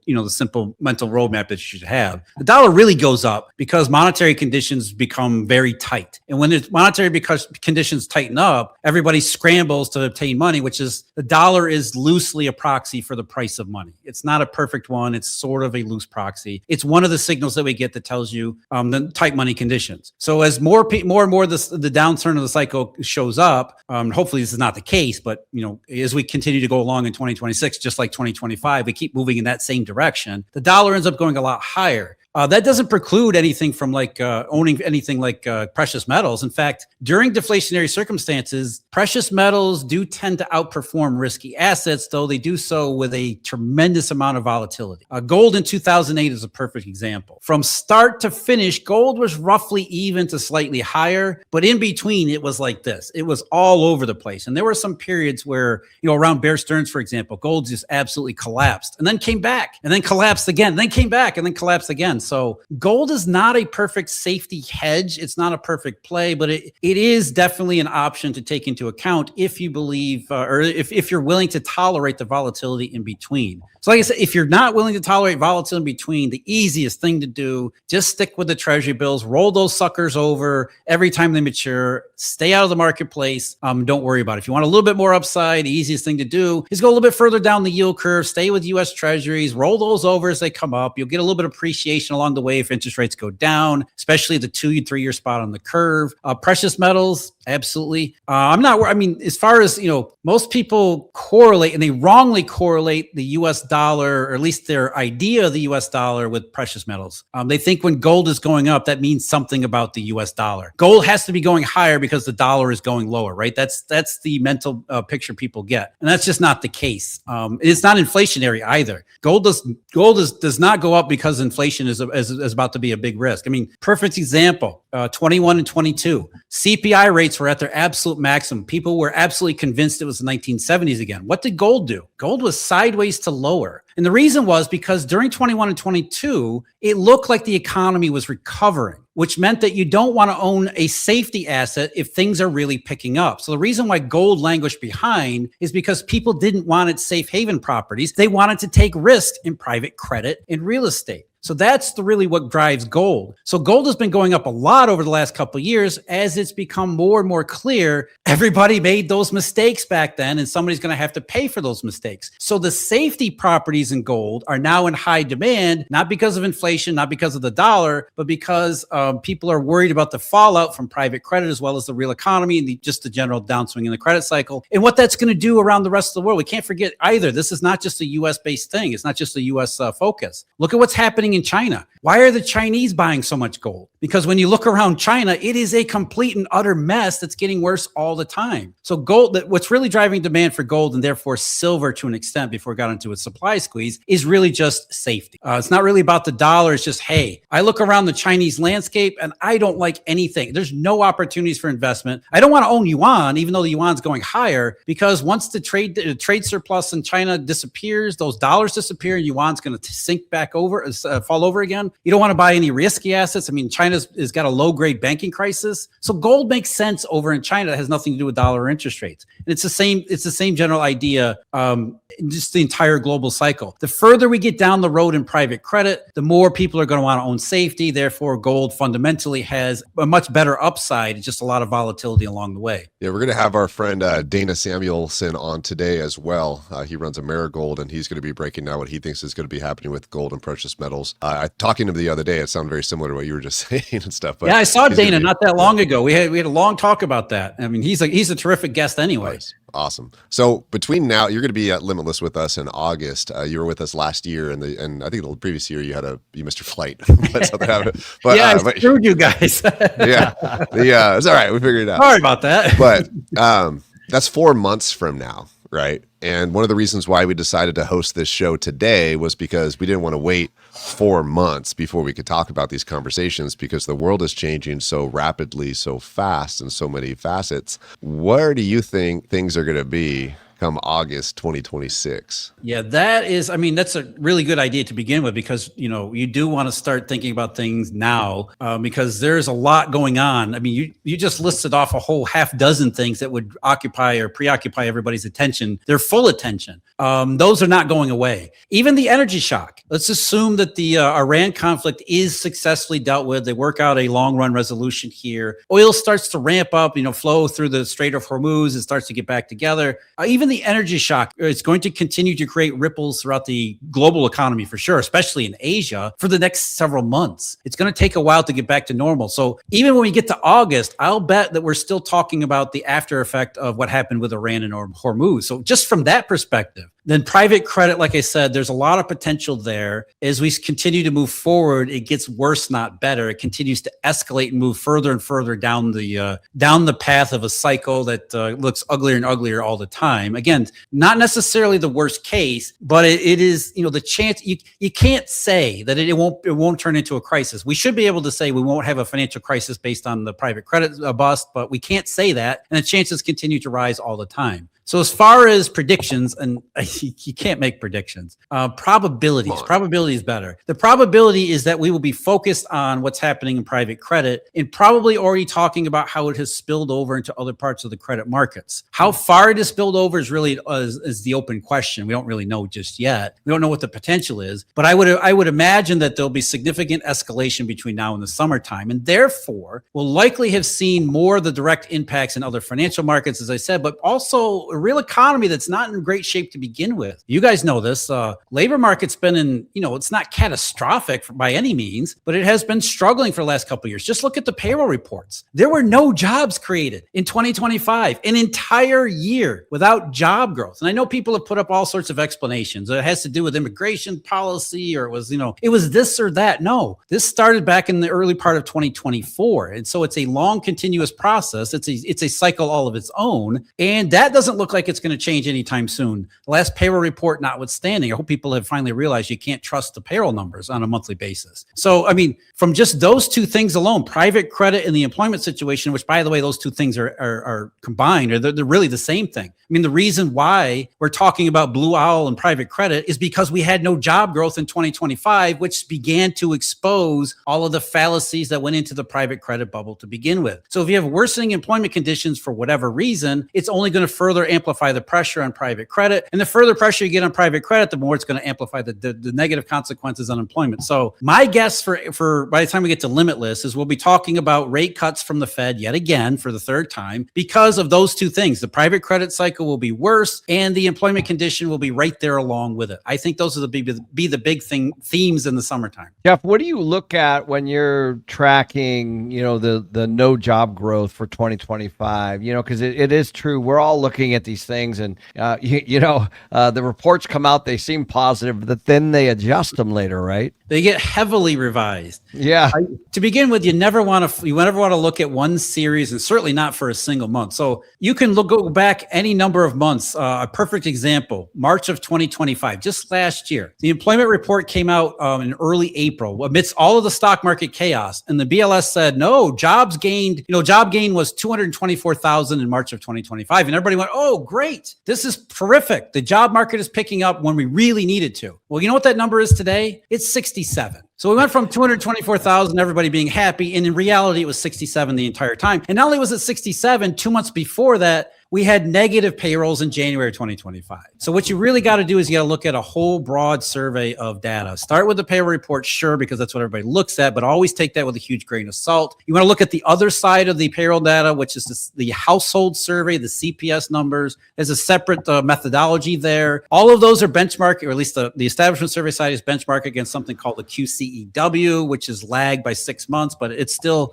mental roadmap that you should have. The dollar really goes up because monetary conditions become very tight. And when monetary conditions tighten up, everybody scrambles to obtain money, which is the dollar dollar is loosely a proxy for the price of money. It's not a perfect one. It's sort of a loose proxy. It's one of the signals that we get that tells you the tight money conditions. So as more and more the downturn of the cycle shows up, hopefully this is not the case, but as we continue to go along in 2026, just like 2025, we keep moving in that same direction. The dollar ends up going a lot higher. That doesn't preclude anything from owning anything like precious metals. In fact, during deflationary circumstances, precious metals do tend to outperform risky assets, though they do so with a tremendous amount of volatility. Gold in 2008 is a perfect example. From start to finish, gold was roughly even to slightly higher, but in between, it was like this. It was all over the place. And there were some periods where, around Bear Stearns, for example, gold just absolutely collapsed and then came back and then collapsed again, then came back and then collapsed again. So gold is not a perfect safety hedge. It's not a perfect play, but it is definitely an option to take into account if you believe, or if you're willing to tolerate the volatility in between. So like I said, if you're not willing to tolerate volatility in between, the easiest thing to do, just stick with the treasury bills, roll those suckers over every time they mature, stay out of the marketplace. Don't worry about it. If you want a little bit more upside, the easiest thing to do is go a little bit further down the yield curve, stay with US treasuries, roll those over as they come up. You'll get a little bit of appreciation along the way if interest rates go down, especially the 2 and 3 year spot on the curve. Precious metals, absolutely. As far as, most people correlate, and they wrongly correlate the US dollar, or at least their idea of the US dollar, with precious metals. They think when gold is going up, that means something about the US dollar. Gold has to be going higher because the dollar is going lower, right? That's the mental picture people get. And that's just not the case. It's not inflationary either. Gold does not go up because inflation is about to be a big risk. Perfect example, 21 and 22. CPI rates were at their absolute maximum. People were absolutely convinced it was the 1970s again. What did gold do? Gold was sideways to lower. And the reason was because during 21 and 22, it looked like the economy was recovering, which meant that you don't want to own a safety asset if things are really picking up. So the reason why gold languished behind is because people didn't want its safe haven properties. They wanted to take risk in private credit and real estate. So that's really what drives gold. So gold has been going up a lot over the last couple of years as it's become more and more clear everybody made those mistakes back then, and somebody's going to have to pay for those mistakes. So the safety properties in gold are now in high demand, not because of inflation, not because of the dollar, but because people are worried about the fallout from private credit as well as the real economy and just the general downswing in the credit cycle and what that's going to do around the rest of the world. We can't forget either. This is not just a US-based thing. It's not just a US focus. Look at what's happening in China. Why are the Chinese buying so much gold? Because when you look around China, it is a complete and utter mess that's getting worse all the time. So gold, what's really driving demand for gold, and therefore silver to an extent before it got into a supply squeeze, is really just safety. It's not really about the dollar. It's just, hey, I look around the Chinese landscape and I don't like anything. There's no opportunities for investment. I don't want to own yuan, even though the yuan's going higher, because once the trade surplus in China disappears, those dollars disappear, and yuan's going to sink back over, fall over again. You don't want to buy any risky assets. China's got a low-grade banking crisis. So gold makes sense over in China. That has nothing to do with dollar interest rates. And it's the same general idea, just the entire global cycle. The further we get down the road in private credit, the more people are going to want to own safety. Therefore, gold fundamentally has a much better upside. It's just a lot of volatility along the way. Yeah, we're going to have our friend Dana Samuelson on today as well. He runs Amerigold, and he's going to be breaking down what he thinks is going to be happening with gold and precious metals. Talking to him the other day, it sounded very similar to what you were just saying and stuff. But yeah, I saw Dana not that long ago. We had a long talk about that. He's a terrific guest anyway. Nice. Awesome. So between now, you're going to be at Limitless with us in August. You were with us last year, and I think the previous year you missed your flight. But something happened. But, yeah, I screwed you guys. Yeah, it's all right. We figured it out. Sorry about that. But that's 4 months from now, right? And one of the reasons why we decided to host this show today was because we didn't want to wait 4 months before we could talk about these conversations, because the world is changing so rapidly, so fast, in so many facets. Where do you think things are going to be come August 2026? Yeah, that's a really good idea to begin with, because, you do want to start thinking about things now, because there's a lot going on. You just listed off a whole half dozen things that would occupy or preoccupy everybody's attention. Their full attention. Those are not going away. Even the energy shock. Let's assume that the Iran conflict is successfully dealt with. They work out a long run resolution here. Oil starts to ramp up, flow through the Strait of Hormuz. It starts to get back together. Even the energy shock is going to continue to create ripples throughout the global economy for sure, especially in Asia for the next several months. It's going to take a while to get back to normal. So even when we get to August, I'll bet that we're still talking about the after effect of what happened with Iran and Hormuz. So just from that perspective, then private credit, like I said, there's a lot of potential there. As we continue to move forward, it gets worse, not better. It continues to escalate and move further and further down the path of a cycle that looks uglier and uglier all the time. Again, not necessarily the worst case, but it is, the chance. You can't say that it won't turn into a crisis. We should be able to say we won't have a financial crisis based on the private credit bust, but we can't say that, and the chances continue to rise all the time. So as far as predictions, and you can't make predictions, probability is better. The probability is that we will be focused on what's happening in private credit and probably already talking about how it has spilled over into other parts of the credit markets. How far it has spilled over is really is the open question. We don't really know just yet. We don't know what the potential is, but I would imagine that there'll be significant escalation between now and the summertime, and therefore we'll likely have seen more of the direct impacts in other financial markets, as I said, but also a real economy that's not in great shape to begin with. You guys know this. Labor market's been in, it's not catastrophic by any means, but it has been struggling for the last couple of years. Just look at the payroll reports. There were no jobs created in 2025, an entire year without job growth. And I know people have put up all sorts of explanations. It has to do with immigration policy, or it was this or that. No, this started back in the early part of 2024. And so it's a long, continuous process. It's a cycle all of its own. And that doesn't look like it's going to change anytime soon. The last payroll report notwithstanding, I hope people have finally realized you can't trust the payroll numbers on a monthly basis. So, from just those two things alone, private credit and the employment situation, which, by the way, those two things are combined, or they're really the same thing. The reason why we're talking about blue owl and private credit is because we had no job growth in 2025, which began to expose all of the fallacies that went into the private credit bubble to begin with. So if you have worsening employment conditions for whatever reason, it's only going to further amplify the pressure on private credit. And the further pressure you get on private credit, the more it's going to amplify the negative consequences on employment. So my guess for by the time we get to limitless is we'll be talking about rate cuts from the Fed yet again for the third time because of those two things. The private credit cycle will be worse and the employment condition will be right there along with it. I think those are the big themes in the summertime. Jeff, what do you look at when you're tracking, the no job growth for 2025? Because it is true. We're all looking at these things, and the reports come out, they seem positive, but then they adjust them later, right? They get heavily revised. Yeah. To begin with, you never want to look at one series, and certainly not for a single month. So you can go back any number of months. A perfect example, March of 2025, just last year, the employment report came out in early April amidst all of the stock market chaos, and the BLS said no, job gain was 224,000 in March of 2025, and everybody went, oh, great, this is terrific. The job market is picking up when we really need it to. Well, you know what that number is today? It's 67. So we went from 224,000, everybody being happy, and in reality, it was 67 the entire time. And not only was it 67, 2 months before that, we had negative payrolls in January 2025. So what you really got to do is you got to look at a whole broad survey of data. Start with the payroll report, sure, because that's what everybody looks at, but always take that with a huge grain of salt. You want to look at the other side of the payroll data, which is the household survey, the CPS numbers. There's a separate methodology there. All of those are benchmarked, or at least the establishment survey side is benchmarked against something called the QCEW, which is lagged by 6 months, but it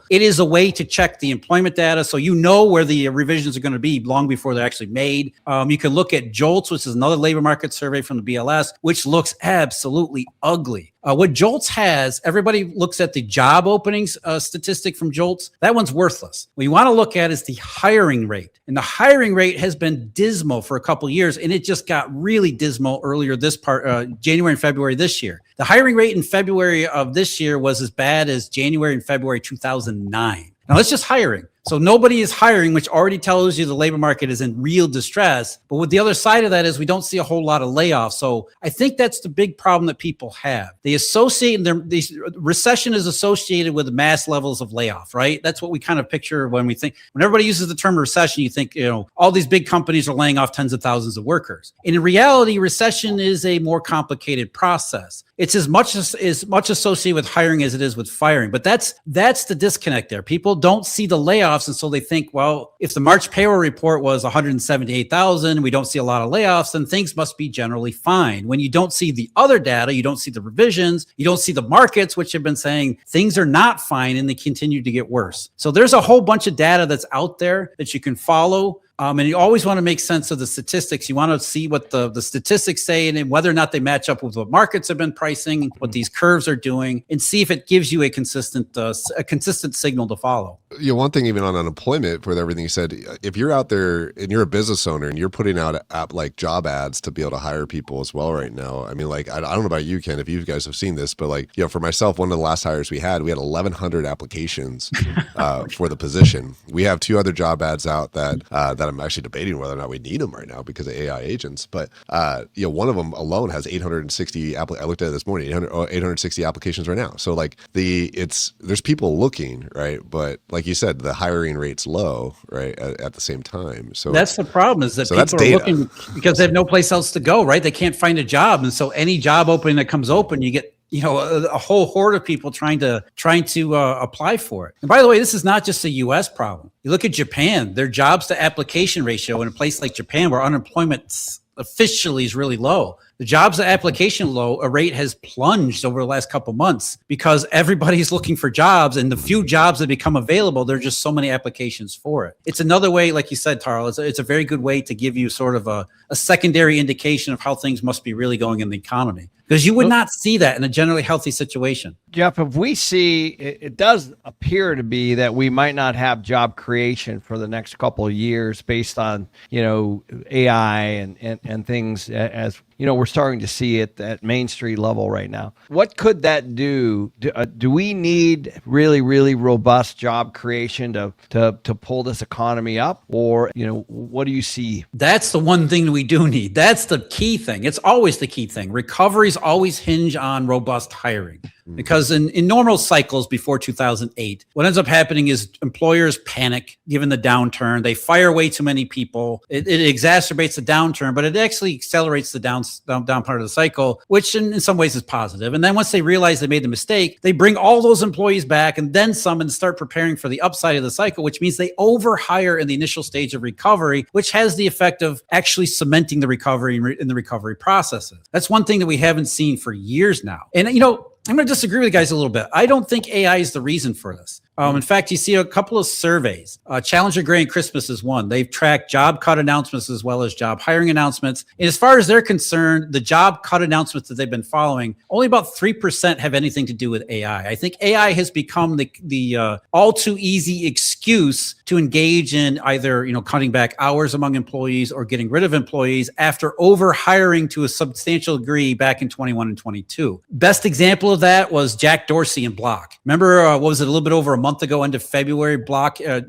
is a way to check the employment data. So you know where the revisions are going to be long before they're actually made. You can look at JOLTS, which is another labor market survey from the BLS, which looks absolutely ugly. What JOLTS has, everybody looks at the job openings statistic from JOLTS. That one's worthless. What you want to look at is the hiring rate. And the hiring rate has been dismal for a couple of years, and it just got really dismal earlier January and February this year. The hiring rate in February of this year was as bad as January and February 2009. Now, that's just hiring. So nobody is hiring, which already tells you the labor market is in real distress. But what the other side of that is we don't see a whole lot of layoffs. So I think that's the big problem that people have. They associate recession is associated with mass levels of layoff, right? That's what we kind of picture when everybody uses the term recession, you think, all these big companies are laying off tens of thousands of workers. And in reality, recession is a more complicated process. It's as much associated with hiring as it is with firing. But that's the disconnect there. People don't see the layoffs layoffs. And so they think, well, if the March payroll report was 178,000, we don't see a lot of layoffs, then things must be generally fine. When you don't see the other data, you don't see the revisions, you don't see the markets, which have been saying things are not fine and they continue to get worse. So there's a whole bunch of data that's out there that you can follow. And you always want to make sense of the statistics. You want to see what the statistics say and whether or not they match up with what markets have been pricing, what these curves are doing, and see if it gives you a consistent signal to follow. One thing even on unemployment, with everything you said, if you're out there and you're a business owner and you're putting out like job ads to be able to hire people as well right now. I mean, like, I don't know about you, Ken, if you guys have seen this, but like, for myself, one of the last hires we had 1,100 applications for the position. We have 2 other job ads out that I'm actually debating whether or not we need them right now because of AI agents. But one of them alone has 860. I looked at it this morning, 860 applications right now. So like there's people looking, right? But like you said, the hiring rate's low, right? At the same time. So that's the problem, is that people are looking because they have no place else to go, right? They can't find a job, and so any job opening that comes open, you get a whole horde of people trying to apply for it. And by the way, this is not just a U.S. problem. You look at Japan, their jobs to application ratio in a place like Japan where unemployment officially is really low. The jobs to application rate has plunged over the last couple of months because everybody's looking for jobs, and the few jobs that become available, there are just so many applications for it. It's another way, like you said, Tarl, it's a very good way to give you sort of a secondary indication of how things must be really going in the economy, because you would not see that in a generally healthy situation. Jeff, if we see, it does appear to be that we might not have job creation for the next couple of years based on, AI and things, as we're starting to see it at Main Street level right now. What could that do? Do we need really, really robust job creation to pull this economy up? Or, what do you see? That's the one thing that we do need. That's the key thing. It's always the key thing. Recoveries always hinge on robust hiring. Because in normal cycles before 2008, what ends up happening is employers panic given the downturn. They fire way too many people. It exacerbates the downturn, but it actually accelerates the down part of the cycle, which in some ways is positive. And then once they realize they made the mistake, they bring all those employees back and then some and start preparing for the upside of the cycle, which means they overhire in the initial stage of recovery, which has the effect of actually cementing the recovery in the recovery processes. That's one thing that we haven't seen for years now. And, I'm going to disagree with you guys a little bit. I don't think AI is the reason for this. In fact, you see a couple of surveys. Challenger Gray and Christmas is one. They've tracked job cut announcements as well as job hiring announcements. And as far as they're concerned, the job cut announcements that they've been following, only about 3% have anything to do with AI. I think AI has become the all too easy excuse to engage in either cutting back hours among employees or getting rid of employees after over hiring to a substantial degree back in 21 and 22. Best example of that was Jack Dorsey and Block. Remember, what was it, a little bit over a month ago, end of February,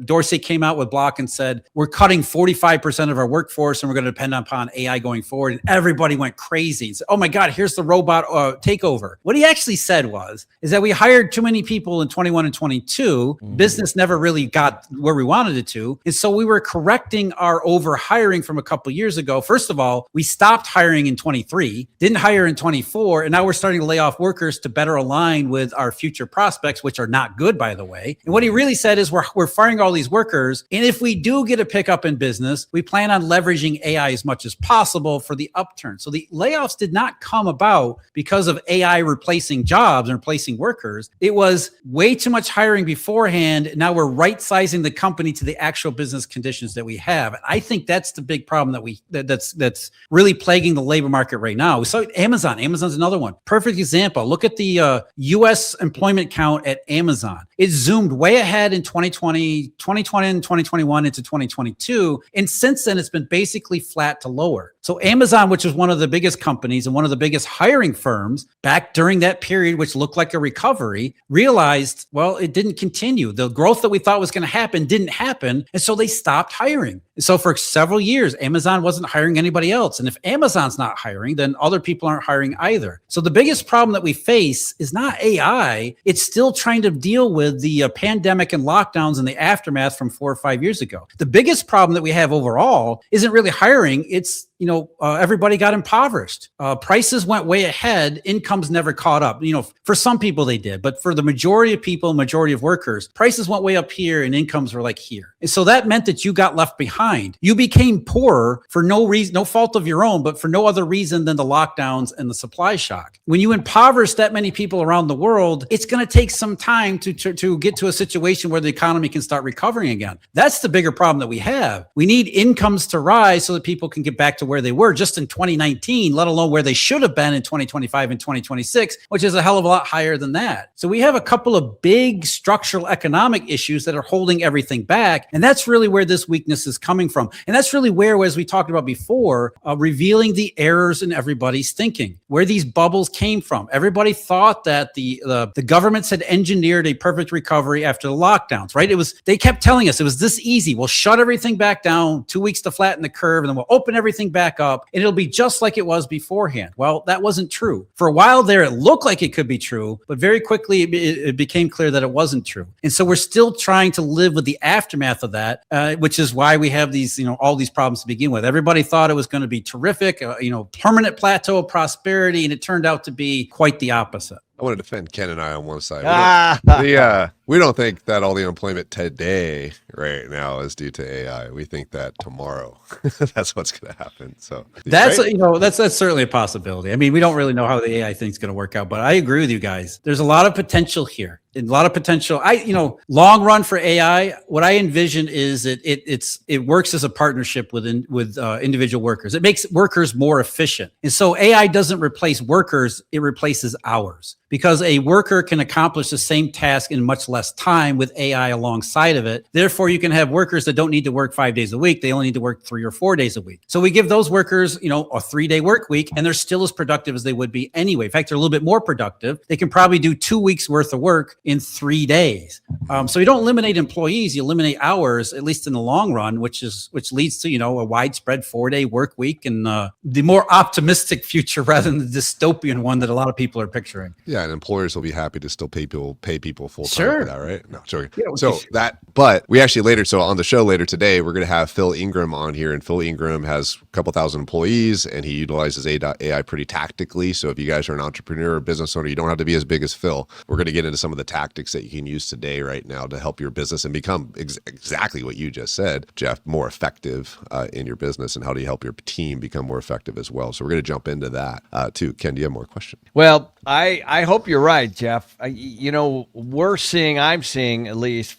Dorsey came out with Block and said, we're cutting 45% of our workforce and we're going to depend upon AI going forward. And everybody went crazy and said, oh my God, here's the robot takeover. What he actually said is that we hired too many people in 21 and 22. Business never really got where we wanted it to. And so we were correcting our over hiring from a couple years ago. First of all, we stopped hiring in 23, didn't hire in 24, and now we're starting to lay off workers to better align with our future prospects, which are not good, by the way. And what he really said is we're firing all these workers. And if we do get a pickup in business, we plan on leveraging AI as much as possible for the upturn. So the layoffs did not come about because of AI replacing jobs and replacing workers. It was way too much hiring beforehand. Now we're right sizing the company to the actual business conditions that we have. And I think that's the big problem that's really plaguing the labor market right now. We saw Amazon. Amazon's another one. Perfect example. Look at the U.S. employment count at Amazon. It zoomed way ahead in 2020 and 2021 into 2022. And since then, it's been basically flat to lower. So Amazon, which is one of the biggest companies and one of the biggest hiring firms back during that period, which looked like a recovery, realized, well, it didn't continue. The growth that we thought was going to happen didn't happen. And so they stopped hiring. So for several years, Amazon wasn't hiring anybody else. And if Amazon's not hiring, then other people aren't hiring either. So the biggest problem that we face is not AI. It's still trying to deal with the pandemic and lockdowns and the aftermath from 4 or 5 years ago. The biggest problem that we have overall isn't really hiring. It's everybody got impoverished. Prices went way ahead. Incomes never caught up. For some people they did, but for the majority of people, majority of workers, prices went way up here and incomes were like here. And so that meant that you got left behind. You became poorer for no reason, no fault of your own, but for no other reason than the lockdowns and the supply shock. When you impoverish that many people around the world, it's going to take some time to get to a situation where the economy can start recovering again. That's the bigger problem that we have. We need incomes to rise so that people can get back to where they were just in 2019, let alone where they should have been in 2025 and 2026, which is a hell of a lot higher than that. So we have a couple of big structural economic issues that are holding everything back. And that's really where this weakness is coming from. And that's really where, as we talked about before, revealing the errors in everybody's thinking, where these bubbles came from. Everybody thought that the governments had engineered a perfect recovery after the lockdowns, right? They kept telling us it was this easy. We'll shut everything back down, 2 weeks to flatten the curve, and then we'll open everything back up, and it'll be just like it was beforehand. Well, that wasn't true. For a while there, it looked like it could be true, but very quickly it became clear that it wasn't true. And so we're still trying to live with the aftermath of that, which is why we have these, all these problems to begin with. Everybody thought it was going to be terrific, permanent plateau of prosperity, and it turned out to be quite the opposite. I want to defend Ken and I on one side. We don't think that all the unemployment today, right now, is due to AI. We think that tomorrow, that's what's going to happen. So that's that's certainly a possibility. I mean, we don't really know how the AI thing's going to work out, but I agree with you guys. There's a lot of potential here. A lot of potential. Long run for AI, what I envision is it works as a partnership with individual workers. It makes workers more efficient. And so AI doesn't replace workers, it replaces hours. Because a worker can accomplish the same task in much less time with AI alongside of it. Therefore, you can have workers that don't need to work 5 days a week. They only need to work 3 or 4 days a week. So we give those workers, a 3-day work week, and they're still as productive as they would be anyway. In fact, they're a little bit more productive. They can probably do 2 weeks worth of work in 3 days. So you don't eliminate employees, you eliminate hours, at least in the long run, which leads to, a widespread 4-day work week and the more optimistic future rather than the dystopian one that a lot of people are picturing. Yeah, and employers will be happy to still pay people full time Sure. for that, right? No, joking. Yeah, but we actually so on the show later today, we're going to have Phil Ingram on here, and Phil Ingram has a couple thousand employees, and he utilizes AI pretty tactically. So if you guys are an entrepreneur or business owner, you don't have to be as big as Phil. We're going to get into some of the tactics that you can use today, right now, to help your business and become exactly what you just said, Jeff, more effective in your business, and how do you help your team become more effective as well. So we're going to jump into that too. Ken, do you have more questions? Well, I hope you're right, Jeff. I'm seeing at least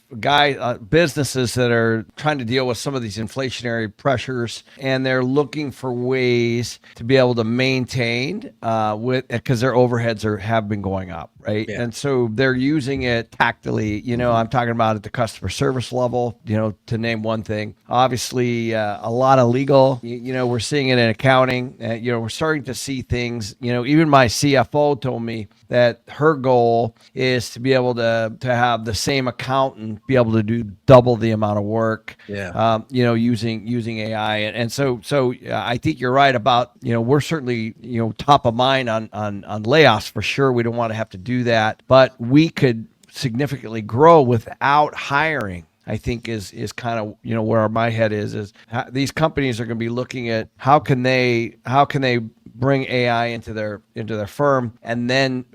businesses that are trying to deal with some of these inflationary pressures, and they're looking for ways to be able to maintain because their overheads have been going up, right? Yeah. And so they're using it tactically. I'm talking about at the customer service level, to name one thing. Obviously, a lot of legal. We're seeing it in accounting. We're starting to see things. Even my CFO told me that her goal is to be able to have the same accountant be able to do double the amount of work. Yeah. Using AI, and so I think you're right about we're certainly top of mind on layoffs for sure. We don't want to have to do that, but we could significantly grow without hiring. I think is kind of where my head is these companies are going to be looking at how can they bring AI into their firm and then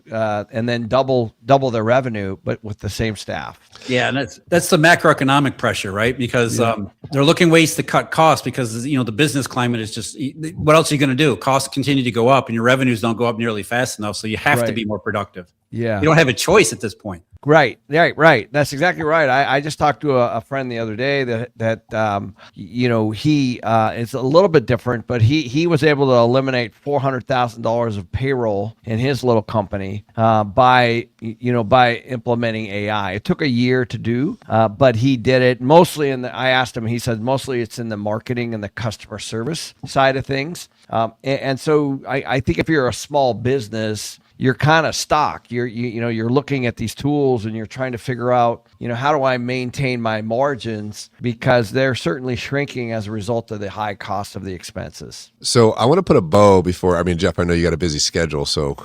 double their revenue, but with the same staff. Yeah, and that's the macroeconomic pressure, right? Because they're looking ways to cut costs because the business climate is just, what else are you going to do? Costs continue to go up and your revenues don't go up nearly fast enough, so you have to be more productive. Yeah, you don't have a choice at this point. Right. That's exactly right. I just talked to a friend the other day that he it's a little bit different, but he was able to eliminate $400,000 of payroll in his little company by implementing AI. It took a year to do, but he did it mostly I asked him, he said mostly it's in the marketing and the customer service side of things. And so I think if you're a small business, you're kind of stuck. You're looking at these tools and you're trying to figure out how do I maintain my margins, because they're certainly shrinking as a result of the high cost of the expenses. So I want to put a bow before. I mean, Jeff, I know you got a busy schedule, so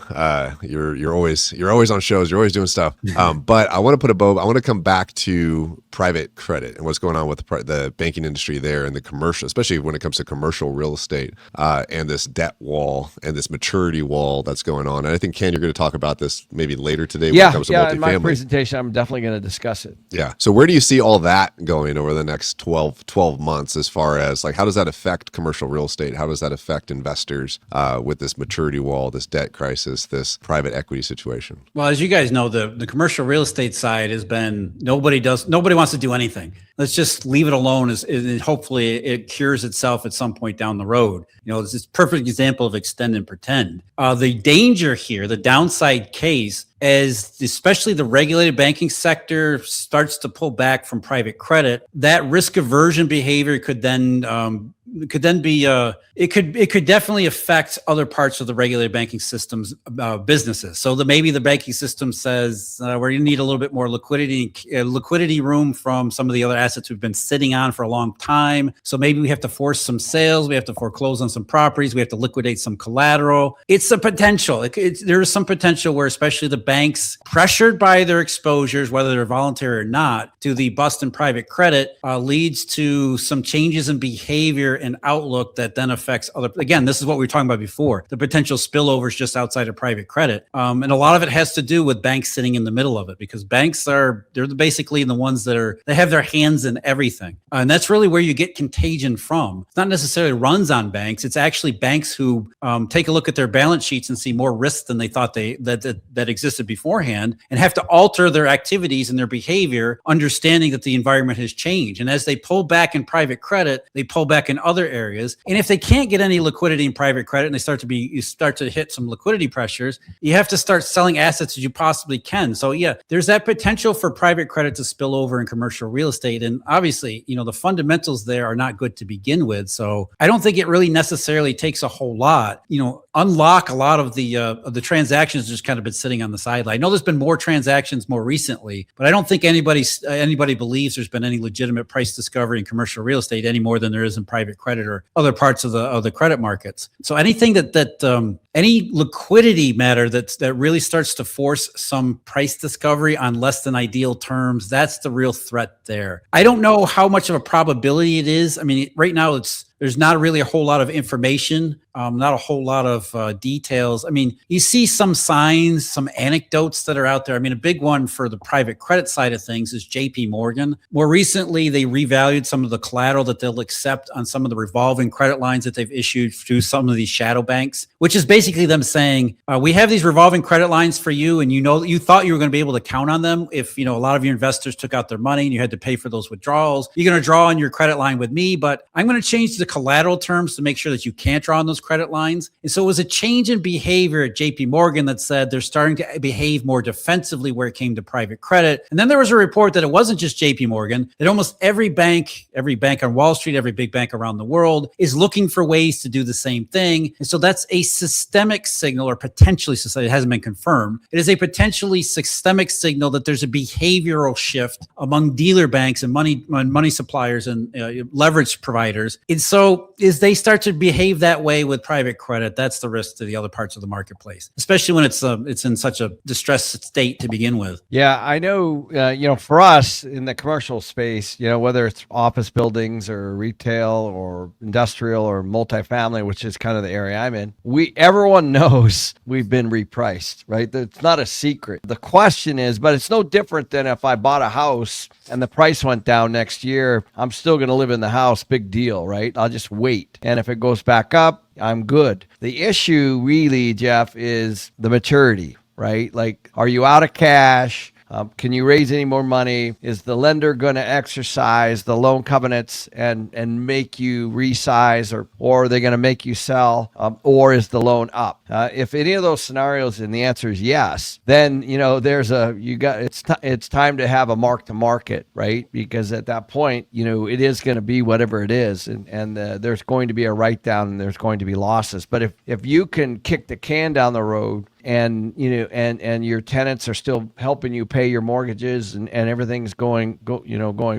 you're always on shows, you're always doing stuff. But I want to put a bow. I want to come back to private credit and what's going on with the banking industry there and the commercial, especially when it comes to commercial real estate and this debt wall and this maturity wall that's going on. And I think, Ken, you're going to talk about this maybe later today when it comes to multifamily. In my presentation, I'm definitely going to discuss it. Yeah. So where do you see all that going over the next 12 months, as far as like, how does that affect commercial real estate? How does that affect investors with this maturity wall, this debt crisis, this private equity situation? Well, as you guys know, the commercial real estate side has been, nobody wants to do anything. Let's just leave it alone, and hopefully it cures itself at some point down the road. It's this perfect example of extend and pretend. The danger here, the downside case, as especially the regulated banking sector starts to pull back from private credit, that risk aversion behavior could then be it could definitely affect other parts of the regulated banking system's businesses. So maybe the banking system says we're going to need a little bit more liquidity room from some of the other assets we've been sitting on for a long time. So maybe we have to force some sales, we have to foreclose on some properties, we have to liquidate some collateral. It's a potential. There is some potential where, especially the banks, pressured by their exposures, whether they're voluntary or not, to the bust in private credit, leads to some changes in behavior and outlook that then affects other. Again, this is what we were talking about before, the potential spillovers just outside of private credit. And a lot of it has to do with banks sitting in the middle of it, because banks they're basically the ones they have their hands in everything. And that's really where you get contagion from. It's not necessarily runs on banks. It's actually banks who take a look at their balance sheets and see more risk than they thought that existed beforehand, and have to alter their activities and their behavior, understanding that the environment has changed. And as they pull back in private credit, they pull back in other areas. And if they can't get any liquidity in private credit and you start to hit some liquidity pressures, you have to start selling assets as you possibly can. So yeah, there's that potential for private credit to spill over in commercial real estate. And obviously, the fundamentals there are not good to begin with. So I don't think it really necessarily takes a whole lot, unlock a lot of the transactions just kind of been sitting on the sideline. I know there's been more transactions more recently, but I don't think anybody believes there's been any legitimate price discovery in commercial real estate any more than there is in private credit or other parts of the credit markets. So anything that any liquidity matter that really starts to force some price discovery on less than ideal terms, that's the real threat there. I don't know how much of a probability it is. I mean, right now there's not really a whole lot of information, not a whole lot of details. I mean, you see some signs, some anecdotes that are out there. I mean, a big one for the private credit side of things is JP Morgan. More recently, they revalued some of the collateral that they'll accept on some of the revolving credit lines that they've issued to some of these shadow banks, which is basically them saying, we have these revolving credit lines for you, and you thought you were going to be able to count on them if a lot of your investors took out their money and you had to pay for those withdrawals. You're going to draw on your credit line with me, but I'm going to change the collateral terms to make sure that you can't draw on those credit lines. And so it was a change in behavior at JP Morgan that said they're starting to behave more defensively where it came to private credit. And then there was a report that it wasn't just JP Morgan, that almost every bank on Wall Street, every big bank around the world is looking for ways to do the same thing. And so that's a systemic signal, or potentially systemic, it hasn't been confirmed. It is a potentially systemic signal that there's a behavioral shift among dealer banks and money suppliers and leverage providers. And so as they start to behave that way with private credit, that's the risk to the other parts of the marketplace, especially when it's in such a distressed state to begin with. Yeah, I know, for us in the commercial space, whether it's office buildings or retail or industrial or multifamily, which is kind of the area I'm in, everyone knows we've been repriced, right? It's not a secret. The question is, but it's no different than if I bought a house and the price went down next year, I'm still going to live in the house, big deal, right? I'll just wait. And if it goes back up, I'm good. The issue really, Jeff, is the maturity, right? Like, are you out of cash? Can you raise any more money? Is the lender going to exercise the loan covenants and make you resize, or are they going to make you sell, or is the loan up? If any of those scenarios and the answer is yes, then it's time to have a mark to market, right? Because at that point, it is going to be whatever it is, and there's going to be a write down and there's going to be losses. But if you can kick the can down the road and and your tenants are still helping you pay your mortgages, and everything's going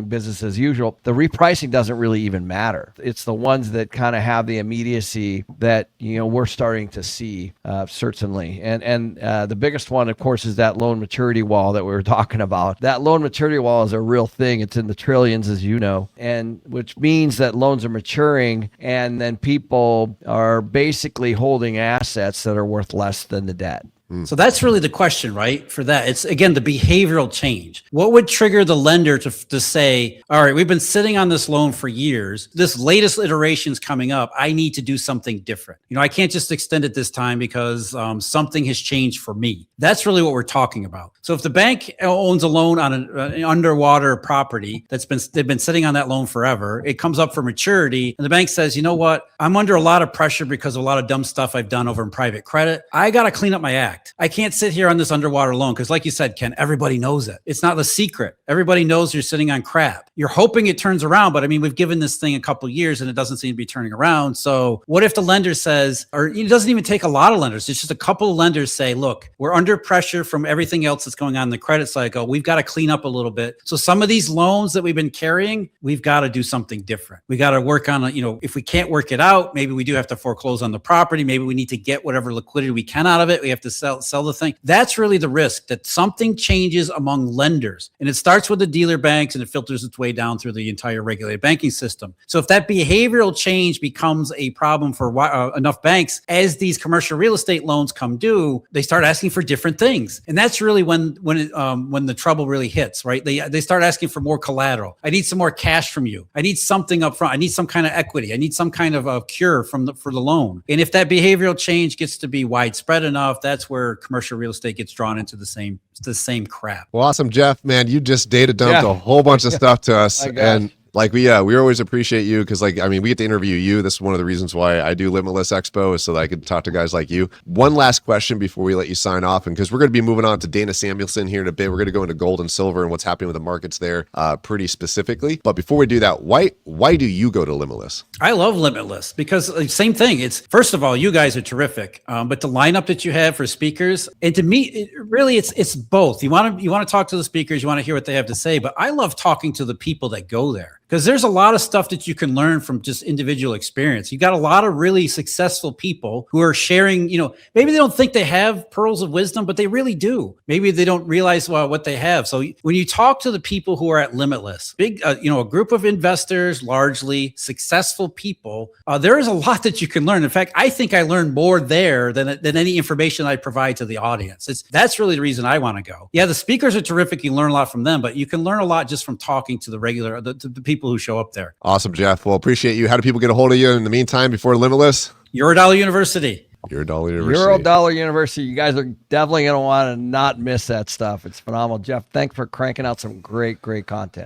business as usual, the repricing doesn't really even matter. It's the ones that kind of have the immediacy that we're starting to see, certainly. And the biggest one, of course, is that loan maturity wall that we were talking about. That loan maturity wall is a real thing. It's in the trillions, as you know, and which means that loans are maturing, and then people are basically holding assets that are worth less than the debt. So that's really the question, right? For that, it's again the behavioral change. What would trigger the lender to say, all right, we've been sitting on this loan for years. This latest iteration is coming up. I need to do something different. I can't just extend it this time because something has changed for me. That's really what we're talking about. So if the bank owns a loan on an underwater property they've been sitting on that loan forever, it comes up for maturity, and the bank says, you know what? I'm under a lot of pressure because of a lot of dumb stuff I've done over in private credit. I got to clean up my act. I can't sit here on this underwater loan because, like you said, Ken, everybody knows it. It's not the secret. Everybody knows you're sitting on crap. You're hoping it turns around, but I mean, we've given this thing a couple of years and it doesn't seem to be turning around. So what if the lender says, or it doesn't even take a lot of lenders, it's just a couple of lenders say, look, we're under pressure from everything else that's going on in the credit cycle. We've got to clean up a little bit. So some of these loans that we've been carrying, we've got to do something different. We got to work on, if we can't work it out, maybe we do have to foreclose on the property. Maybe we need to get whatever liquidity we can out of it. We have to sell the thing. That's really the risk, that something changes among lenders. And it starts with the dealer banks and it filters its way down through the entire regulated banking system. So if that behavioral change becomes a problem for enough banks, as these commercial real estate loans come due, they start asking for different things. And that's really when the trouble really hits, right? They start asking for more collateral. I need some more cash from you. I need something up front. I need some kind of equity. I need some kind of a cure for the loan. And if that behavioral change gets to be widespread enough, that's where commercial real estate gets drawn into the same crap. Well, awesome, Jeff, man. You just data dumped a whole bunch of stuff to us. And we always appreciate you because we get to interview you. This is one of the reasons why I do Limitless Expo, is so that I could talk to guys like you. One last question before we let you sign off, and because we're going to be moving on to Dana Samuelson here in a bit. We're going to go into gold and silver and what's happening with the markets there pretty specifically. But before we do that, why do you go to Limitless? I love Limitless because same thing. It's, first of all, you guys are terrific, but the lineup that you have for speakers, and to me, it's both. You want to talk to the speakers, you want to hear what they have to say, but I love talking to the people that go there. Because there's a lot of stuff that you can learn from just individual experience. You got a lot of really successful people who are sharing, maybe they don't think they have pearls of wisdom, but they really do. Maybe they don't realize what they have. So when you talk to the people who are at Limitless, a group of investors, largely successful people, there is a lot that you can learn. In fact, I think I learned more there than any information I provide to the audience. That's really the reason I want to go. Yeah, the speakers are terrific. You learn a lot from them, but you can learn a lot just from talking to the people who show up there. Awesome, Jeff. Well, appreciate you. How do people get a hold of you in the meantime before Limitless? Eurodollar University. Eurodollar University. You guys are definitely going to want to not miss that stuff. It's phenomenal. Jeff, thanks for cranking out some great content.